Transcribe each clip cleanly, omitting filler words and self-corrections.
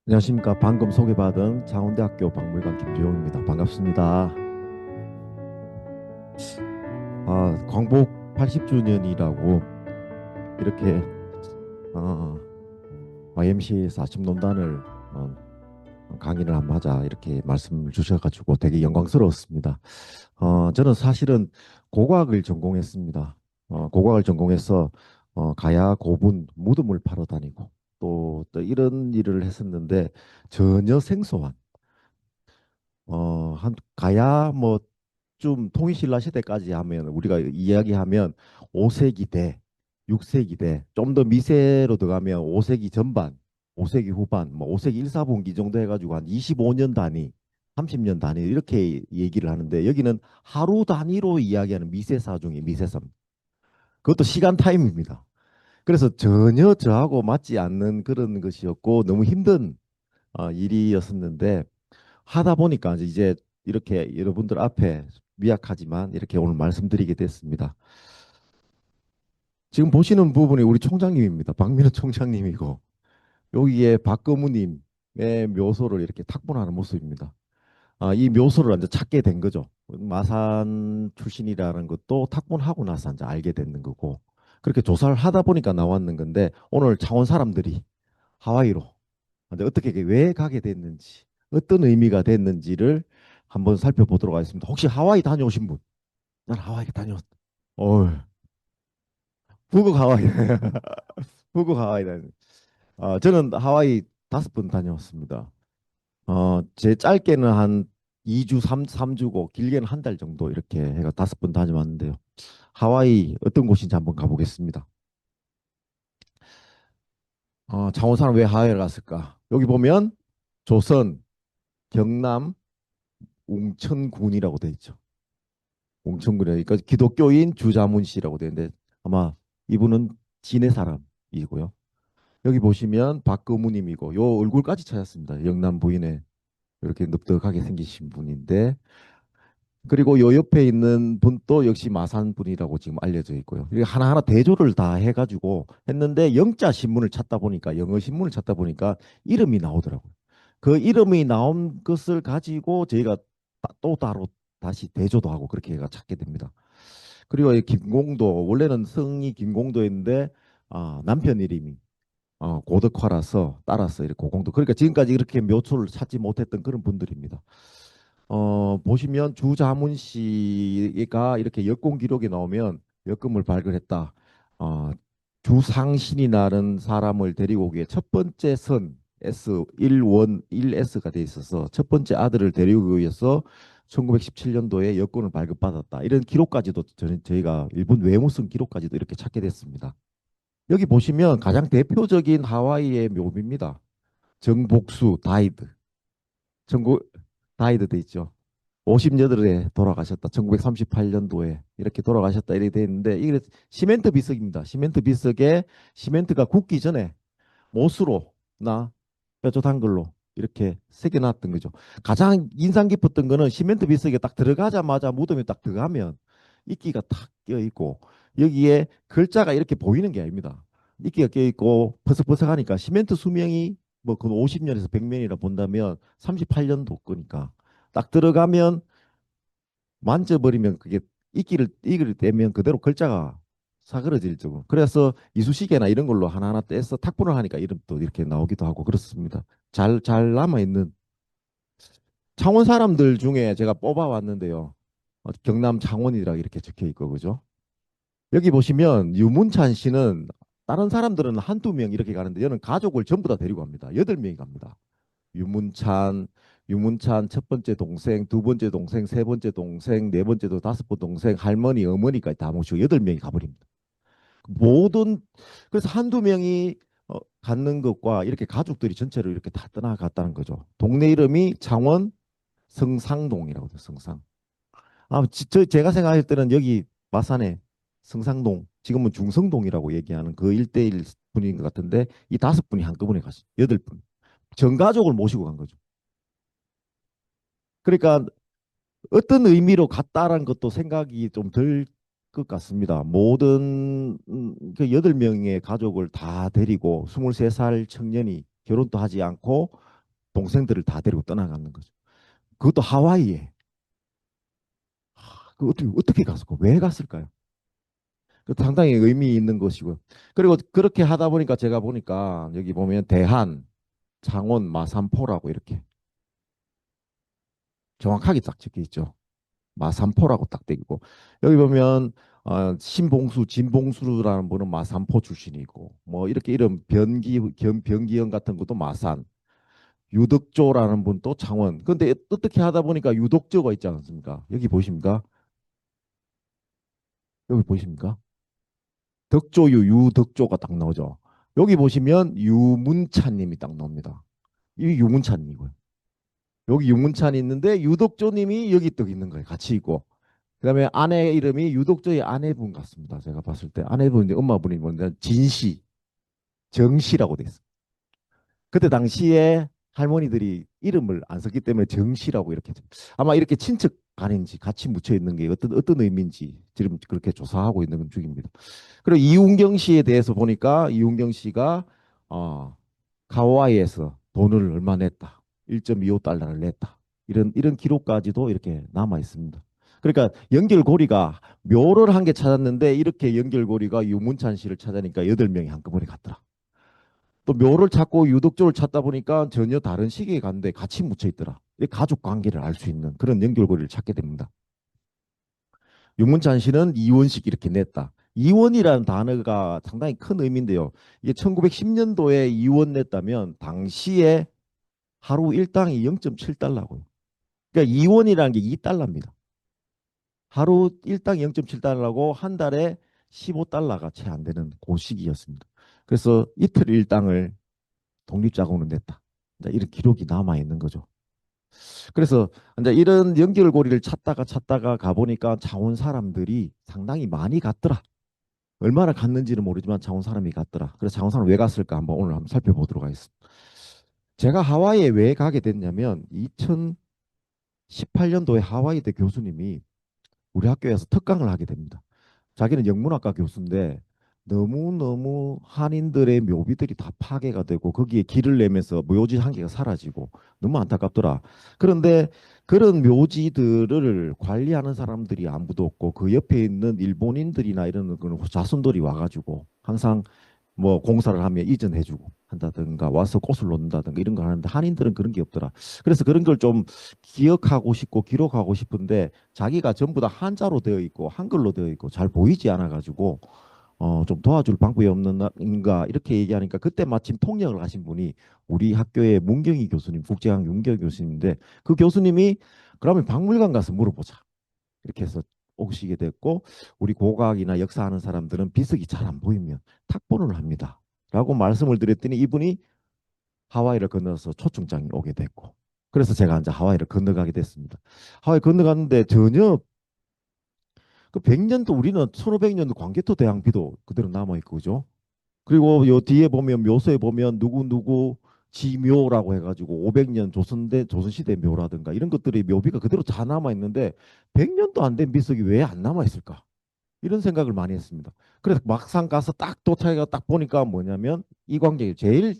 안녕하십니까. 방금 소개받은 장원대학교 박물관 김주용입니다. 반갑습니다. 광복 80주년이라고 이렇게 어, YMCA에서 아침논단을 강의를 한번 하자 이렇게 말씀을 주셔가지고 되게 영광스러웠습니다. 저는 사실은 고고학을 전공했습니다. 고고학을 전공해서 가야 고분 무덤을 파러 다니고 또 이런 일을 했었는데 전혀 생소한 한 가야 뭐 좀 통일신라 시대까지 하면 우리가 이야기하면 5세기 대 6세기 대 좀 더 미세로 들어가면 5세기 전반, 5세기 후반, 뭐 5세기 1, 4분기 정도 해가지고 한 25년 단위, 30년 단위 이렇게 얘기를 하는데 여기는 하루 단위로 이야기하는 미세사 중에 미세사. 그것도 시간 타임입니다. 그래서 전혀 저하고 맞지 않는 그런 것이었고 너무 힘든 일이었었는데 하다 보니까 이제 이렇게 여러분들 앞에 미약하지만 이렇게 오늘 말씀드리게 됐습니다. 지금 보시는 부분이 우리 총장님입니다. 박민호 총장님이고 여기에 박거무님의 묘소를 이렇게 탁본하는 모습입니다. 이 묘소를 이제 찾게 된 거죠. 마산 출신이라는 것도 탁본하고 나서 이제 알게 됐는 거고 그렇게 조사를 하다 보니까 나왔는 건데 오늘 창원 사람들이 하와이로 이제 어떻게 왜 가게 됐는지 어떤 의미가 됐는지를 한번 살펴보도록 하겠습니다. 혹시 하와이 다녀오신 분? 난 하와이 다녀왔다. 어, 북극 하와이. 북극 하와이 다녀. 저는 하와이 5번 다녀왔습니다. 제 짧게는 한 2주, 삼주고 길게는 한 달 정도 이렇게 해가 5번 다녀왔는데요. 하와이 어떤 곳인지 한번 가보겠습니다. 창원 사람 왜 하와이를 갔을까? 여기 보면 조선, 경남, 웅천군이라고 돼 있죠. 웅천군이 그러니까 기독교인 주자문 씨라고 되는데 아마 이분은 진해 사람이고요. 여기 보시면 박거무님이고 요 얼굴까지 찾았습니다. 영남 부인에 이렇게 늑득하게 생기신 분인데 그리고 요 옆에 있는 분도 역시 마산 분이라고 지금 알려져 있고요. 이게 하나하나 대조를 다 해가지고 했는데 영자 신문을 찾다 보니까 영어 신문을 찾다 보니까 이름이 나오더라고요. 그 이름이 나온 것을 가지고 저희가 또 따로 다시 대조도 하고 그렇게 해가 찾게 됩니다. 그리고 이 김공도 원래는 성이 김공도였는데 남편 이름이 고덕화라서 따라서 이렇게 고공도 그러니까 지금까지 이렇게 묘초를 찾지 못했던 그런 분들입니다. 보시면 주자문 씨가 이렇게 여권 기록에 나오면 여권을 발견했다. 어, 주상신이라는 사람을 데리고 오기에 첫 번째 선 S1원 1S가 돼 있어서 첫 번째 아들을 데리고 오기 위해서 1917년도에 여권을 발급받았다. 이런 기록까지도 저희가 일본 외무성 기록까지도 이렇게 찾게 됐습니다. 여기 보시면 가장 대표적인 하와이의 묘비입니다. 정복수 다이드. 전국 다이드 돼 있죠. 58에 돌아가셨다. 1938년도에 이렇게 돌아가셨다. 이렇게 돼 있는데 이게 시멘트 비석입니다. 시멘트 비석에 시멘트가 굳기 전에 못으로나 뼈조 한글로 이렇게 새겨놨던 거죠. 가장 인상 깊었던 거는 시멘트 비석에 딱 들어가자마자 무덤에 딱 들어가면 이끼가 탁 껴있고 여기에 글자가 이렇게 보이는 게 아닙니다. 이끼가 껴있고 퍼석퍼석하니까 시멘트 수명이 뭐그 50년에서 100년이라 본다면 38년도 거니까 딱 들어가면 만져버리면 그게 이끼를 떼면 그대로 글자가 사그러질 정도. 그래서 이쑤시개나 이런 걸로 하나하나 떼서 탁분을 하니까 이름도 이렇게 나오기도 하고 그렇습니다. 잘 남아있는 창원 사람들 중에 제가 뽑아왔는데요. 경남 창원이라 이렇게 적혀 있고 그죠? 여기 보시면 유문찬 씨는 다른 사람들은 한두 명 이렇게 가는데 얘는 가족을 전부 다 데리고 갑니다. 8명이 갑니다. 유문찬, 유문찬 첫 번째 동생, 두 번째 동생, 세 번째 동생, 네 번째도 다섯 번째 동생, 할머니, 어머니까지 다 모시고 8명이 가버립니다. 모든 그래서 한두 명이 갖는 것과 이렇게 가족들이 전체로 이렇게 다 떠나갔다는 거죠. 동네 이름이 창원 성상동이라고 돼요. 성상. 제가 생각할 때는 여기 마산에 성상동, 지금은 중성동이라고 얘기하는 그 일대일 분인 것 같은데 이 5분이 한꺼번에 갔어요. 8분. 전 가족을 모시고 간 거죠. 그러니까 어떤 의미로 갔다라는 것도 생각이 좀 들 것 같습니다. 모든 그 8명의 가족을 다 데리고 23살 청년이 결혼도 하지 않고 동생들을 다 데리고 떠나가는 거죠. 그것도 하와이에. 그 어떻게 갔을까? 왜 갔을까요? 그 상당히 의미 있는 것이고요. 그리고 그렇게 하다 보니까 제가 보니까 여기 보면 대한, 창원, 마산포라고 이렇게 정확하게 딱 적혀 있죠. 마산포라고 딱 되어 있고 여기 보면 신봉수, 진봉수라는 분은 마산포 출신이고 뭐 이렇게 이름 변기현 같은 것도 마산, 유덕조라는 분도 창원. 근데 어떻게 하다 보니까 유덕조가 있지 않습니까? 여기 보십니까? 여기 보십니까? 덕조유 유덕조가 딱 나오죠. 여기 보시면 유문찬님이 딱 나옵니다. 이 유문찬이고요. 여기 유문찬이 있는데 유덕조님이 여기 또 있는 거예요. 같이 있고. 그다음에 아내 이름이 유독조의 아내분 같습니다. 제가 봤을 때 아내분 이제 엄마분이 뭔데 진씨, 정씨라고 돼 있어요. 그때 당시에 할머니들이 이름을 안 썼기 때문에 정씨라고 이렇게 아마 이렇게 친척 간인지 같이 묻혀 있는 게 어떤 의미인지 지금 그렇게 조사하고 있는 중입니다. 그리고 이웅경 씨에 대해서 보니까 이웅경 씨가 어, 하와이에서 돈을 얼마 냈다. 1.25달러를 냈다. 이런 기록까지도 이렇게 남아 있습니다. 그러니까 연결고리가 묘를 한 개 찾았는데 이렇게 연결고리가 유문찬 씨를 찾으니까 8명이 한꺼번에 갔더라. 또 묘를 찾고 유독조를 찾다 보니까 전혀 다른 시기에 갔는데 같이 묻혀 있더라. 가족 관계를 알 수 있는 그런 연결고리를 찾게 됩니다. 유문찬 씨는 이원식 이렇게 냈다. 이원이라는 단어가 상당히 큰 의미인데요. 이게 1910년도에 이원 냈다면 당시에 하루 일당이 0.7달러고요. 그러니까 이원이라는 게 2달러입니다. 하루 일당 0.7달러고 한 달에 15달러가 채 안 되는 그 시기였습니다. 그래서 이틀 일당을 독립자금으로 냈다. 이런 기록이 남아 있는 거죠. 그래서 이제 이런 연결고리를 찾다가 가보니까 창원 사람들이 상당히 많이 갔더라. 얼마나 갔는지는 모르지만 창원 사람이 갔더라. 그래서 창원 사람 왜 갔을까 오늘 한번 살펴보도록 하겠습니다. 제가 하와이에 왜 가게 됐냐면 2018년도에 하와이대 교수님이 우리 학교에서 특강을 하게 됩니다. 자기는 영문학과 교수인데 너무너무 한인들의 묘비들이 다 파괴가 되고 거기에 길을 내면서 묘지 한 개가 사라지고 너무 안타깝더라. 그런데 그런 묘지들을 관리하는 사람들이 아무도 없고 그 옆에 있는 일본인들이나 이런 그런 자손들이 와가지고 항상 뭐 공사를 하면 이전해주고 한다든가 와서 꽃을 놓는다든가 이런 걸 하는데 한인들은 그런 게 없더라. 그래서 그런 걸 좀 기억하고 싶고 기록하고 싶은데 자기가 전부 다 한자로 되어 있고 한글로 되어 있고 잘 보이지 않아 가지고 좀 도와줄 방법이 없는가 이렇게 얘기하니까 그때 마침 통역을 하신 분이 우리 학교의 문경희 교수님, 국제학 윤경 교수님인데 그 교수님이 그러면 박물관 가서 물어보자. 이렇게 해서 오시게 됐고 우리 고고학이나 역사하는 사람들은 비석이 잘 안 보이면 탁본을 합니다. 라고 말씀을 드렸더니 이분이 하와이를 건너서 초청장이 오게 됐고 그래서 제가 이제 하와이를 건너가게 됐습니다. 하와이 건너갔는데 전혀 그 100년도 우리는 1500년도 광개토 대왕비도 그대로 남아있고 그죠? 그리고 요 뒤에 보면 묘소에 보면 누구 지묘라고 해가지고 500년 조선시대 묘라든가 이런 것들이 묘비가 그대로 다 남아있는데 100년도 안 된 비석이 왜 안 남아있을까? 이런 생각을 많이 했습니다. 그래서 막상 가서 딱 도착해가 딱 보니까 뭐냐면 이 광경이 제일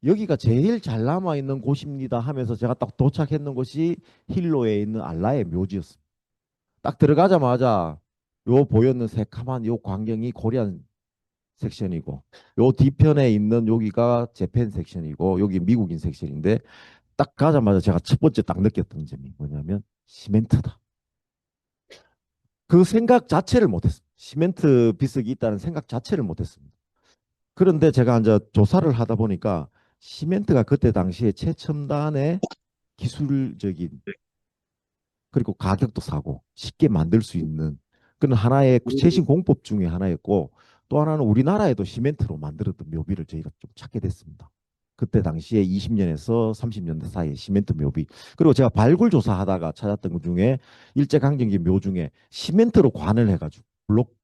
여기가 제일 잘 남아 있는 곳입니다 하면서 제가 딱 도착했는 곳이 힐로에 있는 알라의 묘지였습니다. 딱 들어가자마자 요 보였는 새카만 요 광경이 코리안 섹션이고 요 뒤편에 있는 여기가 재팬 섹션이고 여기 미국인 섹션인데 딱 가자마자 제가 첫 번째 딱 느꼈던 점이 뭐냐면 시멘트다. 그 생각 자체를 못했습니다. 시멘트 비석이 있다는 생각 자체를 못했습니다. 그런데 제가 이제 조사를 하다 보니까 시멘트가 그때 당시에 최첨단의 기술적인 그리고 가격도 싸고 쉽게 만들 수 있는 그런 하나의 최신 공법 중에 하나였고 또 하나는 우리나라에도 시멘트로 만들었던 묘비를 저희가 좀 찾게 됐습니다. 그때 당시에 20년에서 30년대 사이에 시멘트 묘비 그리고 제가 발굴 조사하다가 찾았던 것 중에 일제강점기 묘 중에 시멘트로 관을 해가지고 블록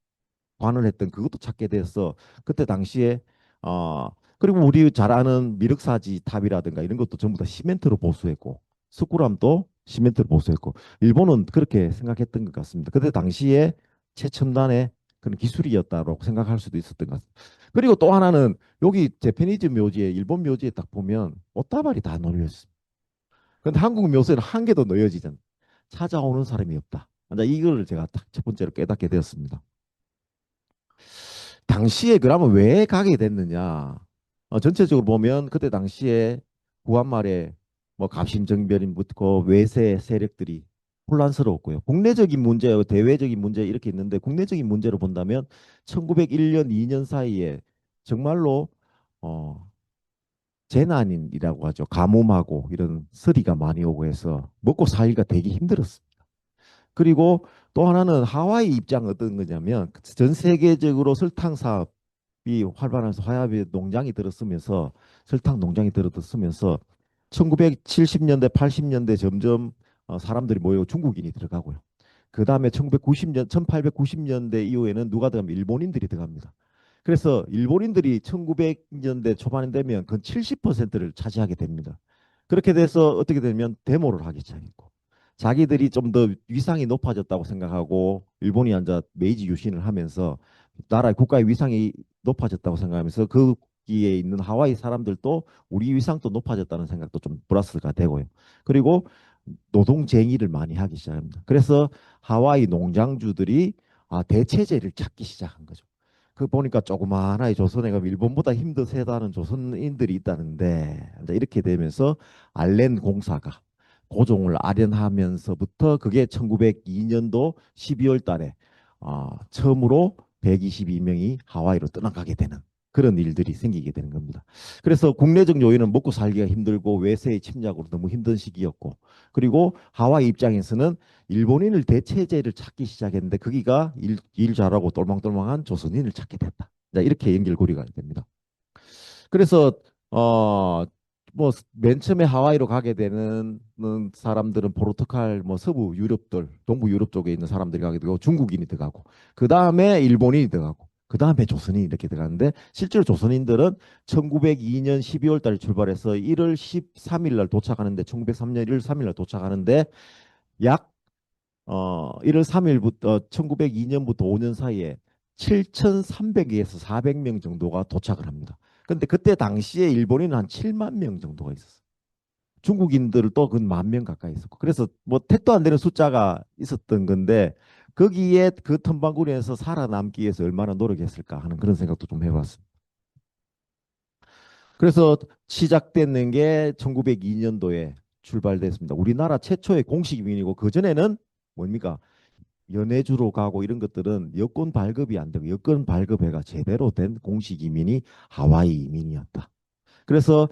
관을 했던 그것도 찾게 돼서 그때 당시에 어 그리고 우리 잘 아는 미륵사지 탑이라든가 이런 것도 전부 다 시멘트로 보수했고 스쿠람도 시멘트로 보수했고 일본은 그렇게 생각했던 것 같습니다. 그때 당시에 최첨단의 그런 기술이었다고 생각할 수도 있었던 것 같습니다. 그리고 또 하나는 여기 재패니즈 묘지에 일본 묘지에 딱 보면 옷다발이 다 놓여 있습니다. 근데 한국 묘소에는 한 개도 놓여지지 않 찾아오는 사람이 없다. 이제 이걸 제가 딱 첫 번째로 깨닫게 되었습니다. 당시에 그러면 왜 가게 됐느냐? 전체적으로 보면 그때 당시에 구한말에 뭐 갑신정변인부터 외세 세력들이 혼란스러웠고요. 국내적인 문제, 대외적인 문제 이렇게 있는데 국내적인 문제로 본다면 1901년, 2년 사이에 정말로 어, 재난이라고 하죠. 가뭄하고 이런 서리가 많이 오고 해서 먹고 살기가 되게 힘들었습니다. 그리고 또 하나는 하와이 입장 어떤 거냐면 전 세계적으로 설탕 사업이 활발하면서 하와이 농장이 들었으면서 설탕 농장이 들었으면서 1970년대, 80년대 점점 사람들이 모여 중국인이 들어가고요. 그 다음에 1990년, 1890년대 이후에는 누가 들어가면 일본인들이 들어갑니다. 그래서 일본인들이 1900년대 초반이 되면 그 70%를 차지하게 됩니다. 그렇게 돼서 어떻게 되면 데모를 하기 시작했고 자기들이 좀 더 위상이 높아졌다고 생각하고 일본이 앉아 메이지 유신을 하면서 나라의 국가의 위상이 높아졌다고 생각하면서 거기에 있는 하와이 사람들도 우리 위상도 높아졌다는 생각도 좀 플러스가 되고요. 그리고 노동쟁의를 많이 하기 시작합니다. 그래서 하와이 농장주들이 대체제를 찾기 시작한 거죠. 그 보니까 조그마하나의 조선해가 일본보다 힘도 세다는 조선인들이 있다는데 이렇게 되면서 알렌 공사가 고종을 아련하면서부터 그게 1902년도 12월 달에 처음으로 122명이 하와이로 떠나가게 되는 그런 일들이 생기게 되는 겁니다. 그래서 국내적 요인은 먹고 살기가 힘들고 외세의 침략으로 너무 힘든 시기였고 그리고 하와이 입장에서는 일본인을 대체제를 찾기 시작했는데 거기가 일 잘하고 똘망똘망한 조선인을 찾게 됐다. 자, 이렇게 연결고리가 됩니다. 그래서 뭐 맨 처음에 하와이로 가게 되는 사람들은 포르투갈 뭐 서부 유럽들 동부 유럽 쪽에 있는 사람들이 가게 되고 중국인이 들어가고 그 다음에 일본인이 들어가고 그 다음에 조선인이 이렇게 들어가는데 실제로 조선인들은 1902년 12월 달에 출발해서 1월 13일 날 도착하는데 1903년 1월 3일 날 도착하는데 약 1월 3일부터 1902년부터 5년 사이에 7,300에서 400명 정도가 도착을 합니다. 근데 그때 당시에 일본인은 한 7만 명 정도가 있었어요. 중국인들도 그 만 명 가까이 있었고. 그래서 뭐 택도 안 되는 숫자가 있었던 건데 거기에 그 텀방구리에서 살아남기 위해서 얼마나 노력했을까 하는 그런 생각도 좀 해봤습니다. 그래서 시작됐는 게 1902년도에 출발됐습니다. 우리나라 최초의 공식 이민이고 그전에는 뭡니까? 연해주로 가고 이런 것들은 여권 발급이 안 되고 여권 발급회가 제대로 된 공식 이민이 하와이 이민이었다. 그래서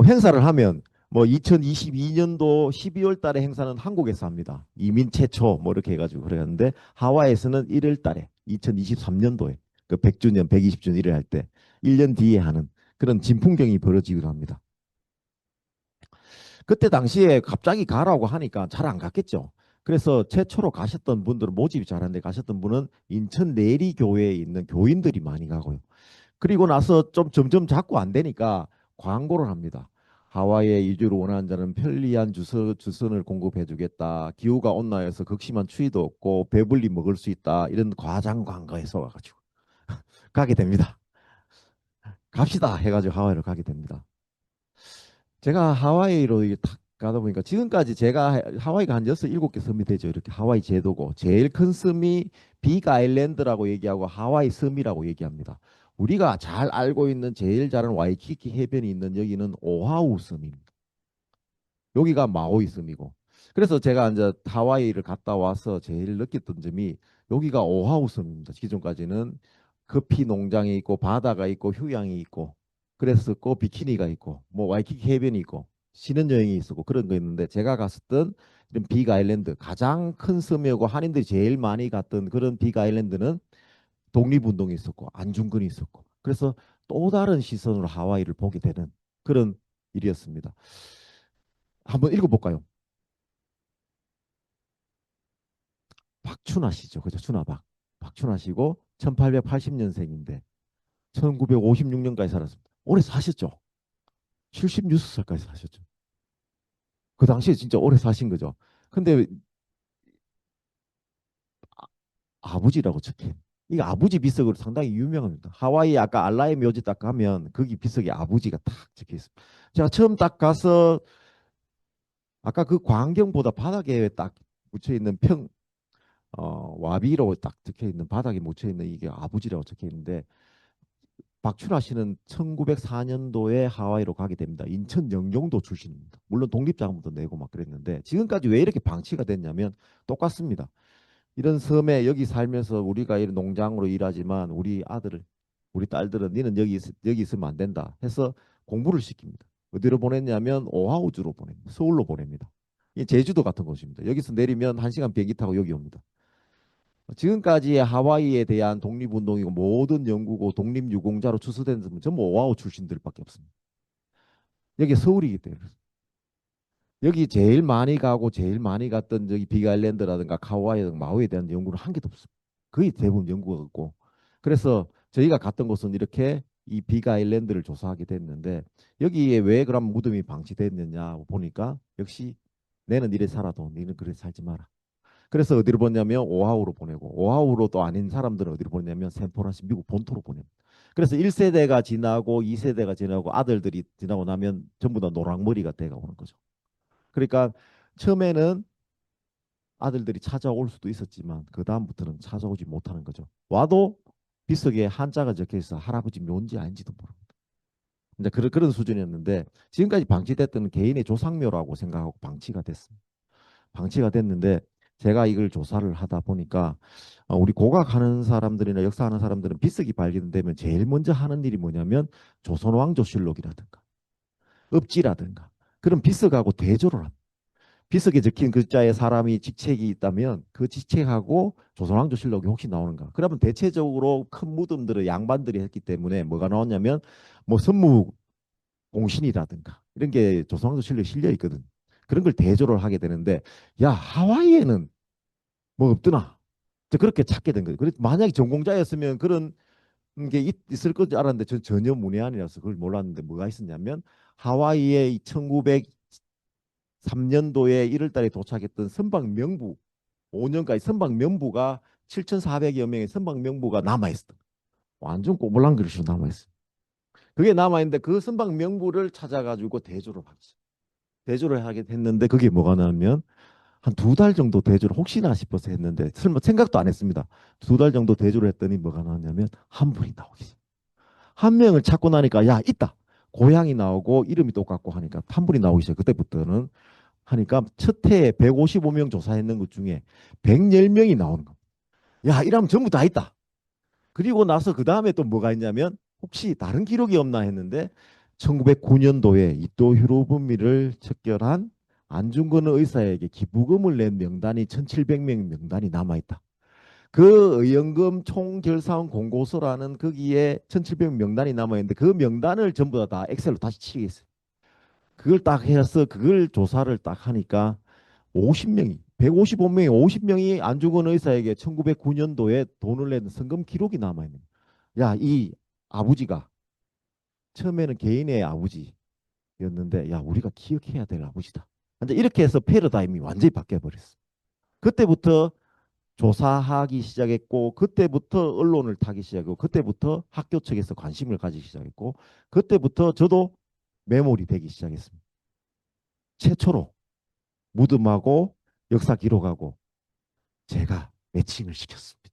행사를 하면 뭐 2022년도 12월 달에 행사는 한국에서 합니다. 이민 최초 뭐 이렇게 해가지고 그랬는데 하와이에서는 1월 달에 2023년도에 그 100주년, 120주년 일을 할 때 1년 뒤에 하는 그런 진풍경이 벌어지기도 합니다. 그때 당시에 갑자기 가라고 하니까 잘 안 갔겠죠. 그래서 최초로 가셨던 분들은 모집이 잘안돼 가셨던 분은 인천 내리교회에 있는 교인들이 많이 가고요. 그리고 나서 좀 점점 자꾸 안 되니까 광고를 합니다. 하와이에 이주를 원하는 자는 편리한 주선을 공급해 주겠다. 기후가 온난해서 극심한 추위도 없고 배불리 먹을 수 있다. 이런 과장 광고에서 와가지고 가게 됩니다. 갑시다 해가지고 하와이로 가게 됩니다. 제가 하와이로 이게 탁 가다 보니까 지금까지 제가 하와이가 한 6, 7개 섬이 되죠. 이렇게 하와이 제도고 제일 큰 섬이 빅 아일랜드라고 얘기하고 하와이 섬이라고 얘기합니다. 우리가 잘 알고 있는 제일 작은 와이키키 해변이 있는 여기는 오하우 섬입니다. 여기가 마우이 섬이고. 그래서 제가 이제 하와이를 갔다 와서 제일 느꼈던 점이 여기가 오하우 섬입니다. 기존까지는 커피 농장이 있고 바다가 있고 휴양이 있고 그랬었고 비키니가 있고 뭐 와이키키 해변이 있고 신혼여행이 있었고 그런 거 있는데 제가 갔었던 이런 빅 아일랜드 가장 큰 섬이고 한인들이 제일 많이 갔던 그런 빅 아일랜드는 독립운동이 있었고 안중근이 있었고 그래서 또 다른 시선으로 하와이를 보게 되는 그런 일이었습니다. 한번 읽어볼까요? 박춘하 씨죠. 그죠? 춘하박. 박춘하 씨고 1880년생인데 1956년까지 살았습니다. 오래 사셨죠? 76살까지 사셨죠. 그 당시에 진짜 오래 사신 거죠. 근데 아버지라고 적힌. 이게 아부지 비석으로 상당히 유명합니다. 하와이 아까 알라의 묘지 딱 가면 거기 비석에 아부지가 딱 적혀 있습니다. 제가 처음 딱 가서 아까 그 광경보다 바닥에 딱 묻혀 있는 와비로 딱 적혀 있는 바닥에 묻혀 있는 이게 아부지라고 적혀 있는데 박춘하 씨는 1904년도에 하와이로 가게 됩니다. 인천 영종도 출신입니다. 물론 독립자금도 내고 막 그랬는데 지금까지 왜 이렇게 방치가 됐냐면 똑같습니다. 이런 섬에 여기 살면서 우리가 이런 농장으로 일하지만 우리 아들을 우리 딸들은 니는 여기 있으면 안 된다 해서 공부를 시킵니다. 어디로 보냈냐면 오하우주로 보냅니다. 서울로 보냅니다. 이 제주도 같은 곳입니다. 여기서 내리면 1시간 비행기 타고 여기 옵니다. 지금까지의 하와이에 대한 독립운동이고 모든 연구고 독립유공자로 추수된 분은 전부 오하우 출신들밖에 없습니다. 여기 서울이기 때문에. 여기 제일 많이 가고 제일 많이 갔던 저기 빅아일랜드라든가 카우아이라든가 마우이에 대한 연구는 한 개도 없습니다. 거의 대부분 연구가 없고. 그래서 저희가 갔던 곳은 이렇게 이 빅아일랜드를 조사하게 됐는데 여기에 왜 그럼 무덤이 방치됐느냐 보니까 역시 내는 이래 살아도 너는 그래 살지 마라. 그래서 어디로 보내냐면 오하우로 보내고 오하우로 또 아닌 사람들은 어디로 보내냐면 샌프란시스코 미국 본토로 보냅니다. 그래서 1세대가 지나고 2세대가 지나고 아들들이 지나고 나면 전부 다 노랑머리가 돼가 오는 거죠. 그러니까 처음에는 아들들이 찾아올 수도 있었지만 그 다음부터는 찾아오지 못하는 거죠. 와도 빗속에 한자가 적혀 있어 할아버지 묘인지 아닌지도 모릅니다. 이제 그런 수준이었는데 지금까지 방치됐던 개인의 조상묘라고 생각하고 방치가 됐습니다. 방치가 됐는데 제가 이걸 조사를 하다 보니까 우리 고각하는 사람들이나 역사하는 사람들은 빗석이 발견되면 제일 먼저 하는 일이 뭐냐면 조선왕조실록이라든가 읍지라든가 그런 빗석하고 대조를 합니다. 비석에 적힌 글자에 사람이 직책이 있다면 그 직책하고 조선왕조실록이 혹시 나오는가? 그러면 대체적으로 큰 무덤들을 양반들이 했기 때문에 뭐가 나왔냐면 뭐 선무공신이라든가 이런 게 조선왕조실록에 실려 있거든. 그런 걸 대조를 하게 되는데 야 하와이에는 뭐 없더나? 그렇게 찾게 된 거예요. 그래서 만약에 전공자였으면 그런 게 있을 것 알았는데 전 전혀 문외한이라서 그걸 몰랐는데 뭐가 있었냐면 하와이에 1903년도에 1월 달에 도착했던 선박 명부 5년까지 선박 명부가 7,400여 명의 선박 명부가 남아있어. 완전 꼬불랑 그릇으로 남아있어. 그게 남아있는데 그 선박 명부를 찾아가지고 대조를 하지. 대조를 하게 됐는데 그게 뭐가 나면 한 2달 정도 대조를 혹시나 싶어서 했는데 설마 생각도 안 했습니다. 2달 정도 대조를 했더니 뭐가 나왔냐면 한 분이 나오기 시작. 한 명을 찾고 나니까 야 있다. 고향이 나오고 이름이 똑같고 하니까 한 분이 나오기 시작. 그때부터는 하니까 첫 해에 155명 조사했는 것 중에 110명이 나오는 겁니다. 야, 이러면 전부 다 있다. 그리고 나서 그 다음에 또 뭐가 있냐면 혹시 다른 기록이 없나 했는데 1909년도에 이토 히로부미를 척결한 안중근 의사에게 기부금을 낸 명단이 1700명 명단이 남아있다. 그 의연금 총결산 공고서라는 거기에 1700명 명단이 남아있는데 그 명단을 전부 다 엑셀로 다시 치겠어요. 그걸 딱 해서 그걸 조사를 딱 하니까 50명이 155명이 50명이 안중근 의사에게 1909년도에 돈을 낸 성금 기록이 남아 있는 거야. 야, 이 아버지가 처음에는 개인의 아버지였는데 야, 우리가 기억해야 될 아버지다. 근데 이렇게 해서 패러다임이 완전히 바뀌어 버렸어. 그때부터 조사하기 시작했고 그때부터 언론을 타기 시작했고 그때부터 학교 측에서 관심을 가지기 시작했고 그때부터 저도 메모리 되기 시작했습니다. 최초로 무덤하고 역사 기록하고 제가 매칭을 시켰습니다.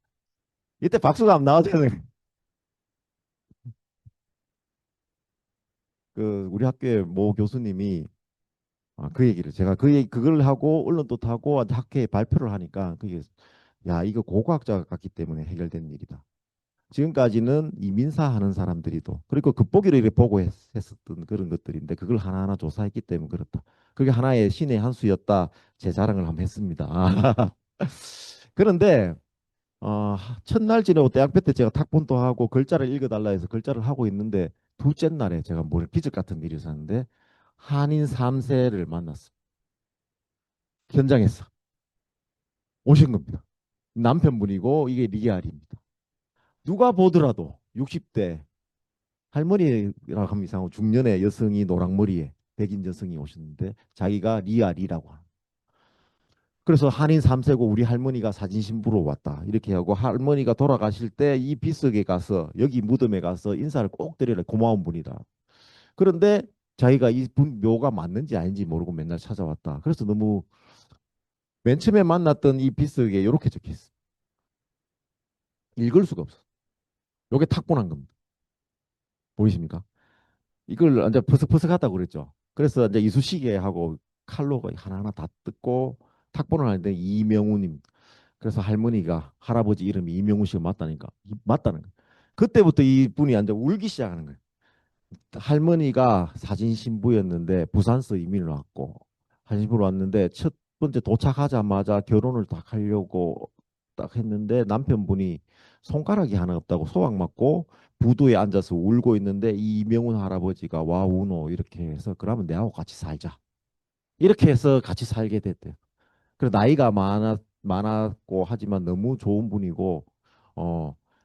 이때 박수가 안 나와잖아요. 그 우리 학교의 모 교수님이 그 얘기를 제가 그걸 하고 언론도 타고 학회에 발표를 하니까 그게 야 이거 고고학자가 갔기 때문에 해결된 일이다. 지금까지는 이 민사하는 사람들이도 그리고 겉보기로 이렇게 보고 했었던 그런 것들인데 그걸 하나하나 조사했기 때문에 그렇다. 그게 하나의 신의 한 수였다. 제 자랑을 한번 했습니다. 그런데 첫날 지내고 대학교 때 제가 탁본도 하고 글자를 읽어달라 해서 글자를 하고 있는데 둘째 날에 제가 뭘 기적 같은 일이 있었는데 한인 3세를 만났어. 현장에서 오신 겁니다. 남편분이고 이게 리알입니다. 누가 보더라도 60대 할머니라고 하면 이상하고 중년의 여성이 노랑머리에 백인 여성이 오셨는데 자기가 리알이라고 하는. 그래서 한인 3세고 우리 할머니가 사진 신부로 왔다. 이렇게 하고 할머니가 돌아가실 때 이 비석에 가서 여기 무덤에 가서 인사를 꼭 드려라. 고마운 분이다. 그런데 자기가 이 분 묘가 맞는지 아닌지 모르고 맨날 찾아왔다. 그래서 너무 맨 처음에 만났던 이 비석에 이렇게 적혀 있어. 읽을 수가 없어. 요게 탁본한 겁니다. 보이십니까? 이걸 이제 퍼석퍼석하다고 그랬죠. 그래서 이제 이쑤시개하고 칼로 거의 하나하나 다 뜯고 탁본을 하는데 이명우님. 그래서 할머니가 할아버지 이름이 이명우 씨가 맞다니까 맞다는 거예요. 그때부터 이 분이 이제 울기 시작하는 거예요. 할머니가 사진 신부였는데 부산서 이민을 왔고 사진 신부로 왔는데 첫 번째 도착하자마자 결혼을 딱 하려고 딱 했는데 남편분이 손가락이 하나 없다고 소ವಾಗ 맞고 부두에 앉아서 울고 있는데 이 이명훈 할아버지가 와 우노 이렇게 해서 그러면 내하고 같이 살자 이렇게 해서 같이 살게 됐대요. 그 나이가 많았고 하지만 너무 좋은 분이고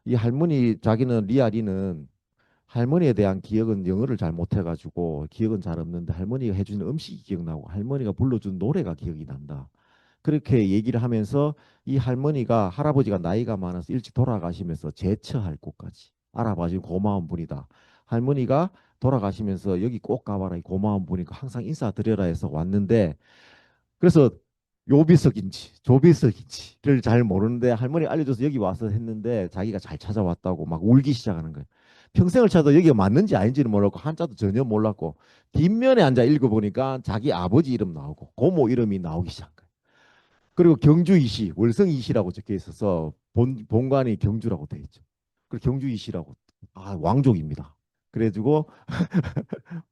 이 할머니 자기는 리아리는 할머니에 대한 기억은 영어를 잘 못해가지고 기억은 잘 없는데 할머니가 해주는 음식이 기억나고 할머니가 불러준 노래가 기억이 난다. 그렇게 얘기를 하면서 이 할머니가 할아버지가 나이가 많아서 일찍 돌아가시면서 제처할 곳까지 알아봐주고 고마운 분이다. 할머니가 돌아가시면서 여기 꼭 가봐라. 이 고마운 분이고 항상 인사드려라 해서 왔는데 그래서 요비석인지 조비석인지를 잘 모르는데 할머니 알려줘서 여기 와서 했는데 자기가 잘 찾아왔다고 막 울기 시작하는 거예요. 평생을 찾아 여기가 맞는지 아닌지는 몰랐고 한자도 전혀 몰랐고 뒷면에 앉아 읽어보니까 자기 아버지 이름 나오고 고모 이름이 나오기 시작한 거예요. 그리고 경주이시, 월성이시라고 적혀 있어서 본관이 경주라고 돼 있죠. 그리고 경주이시라고 왕족입니다. 그래가지고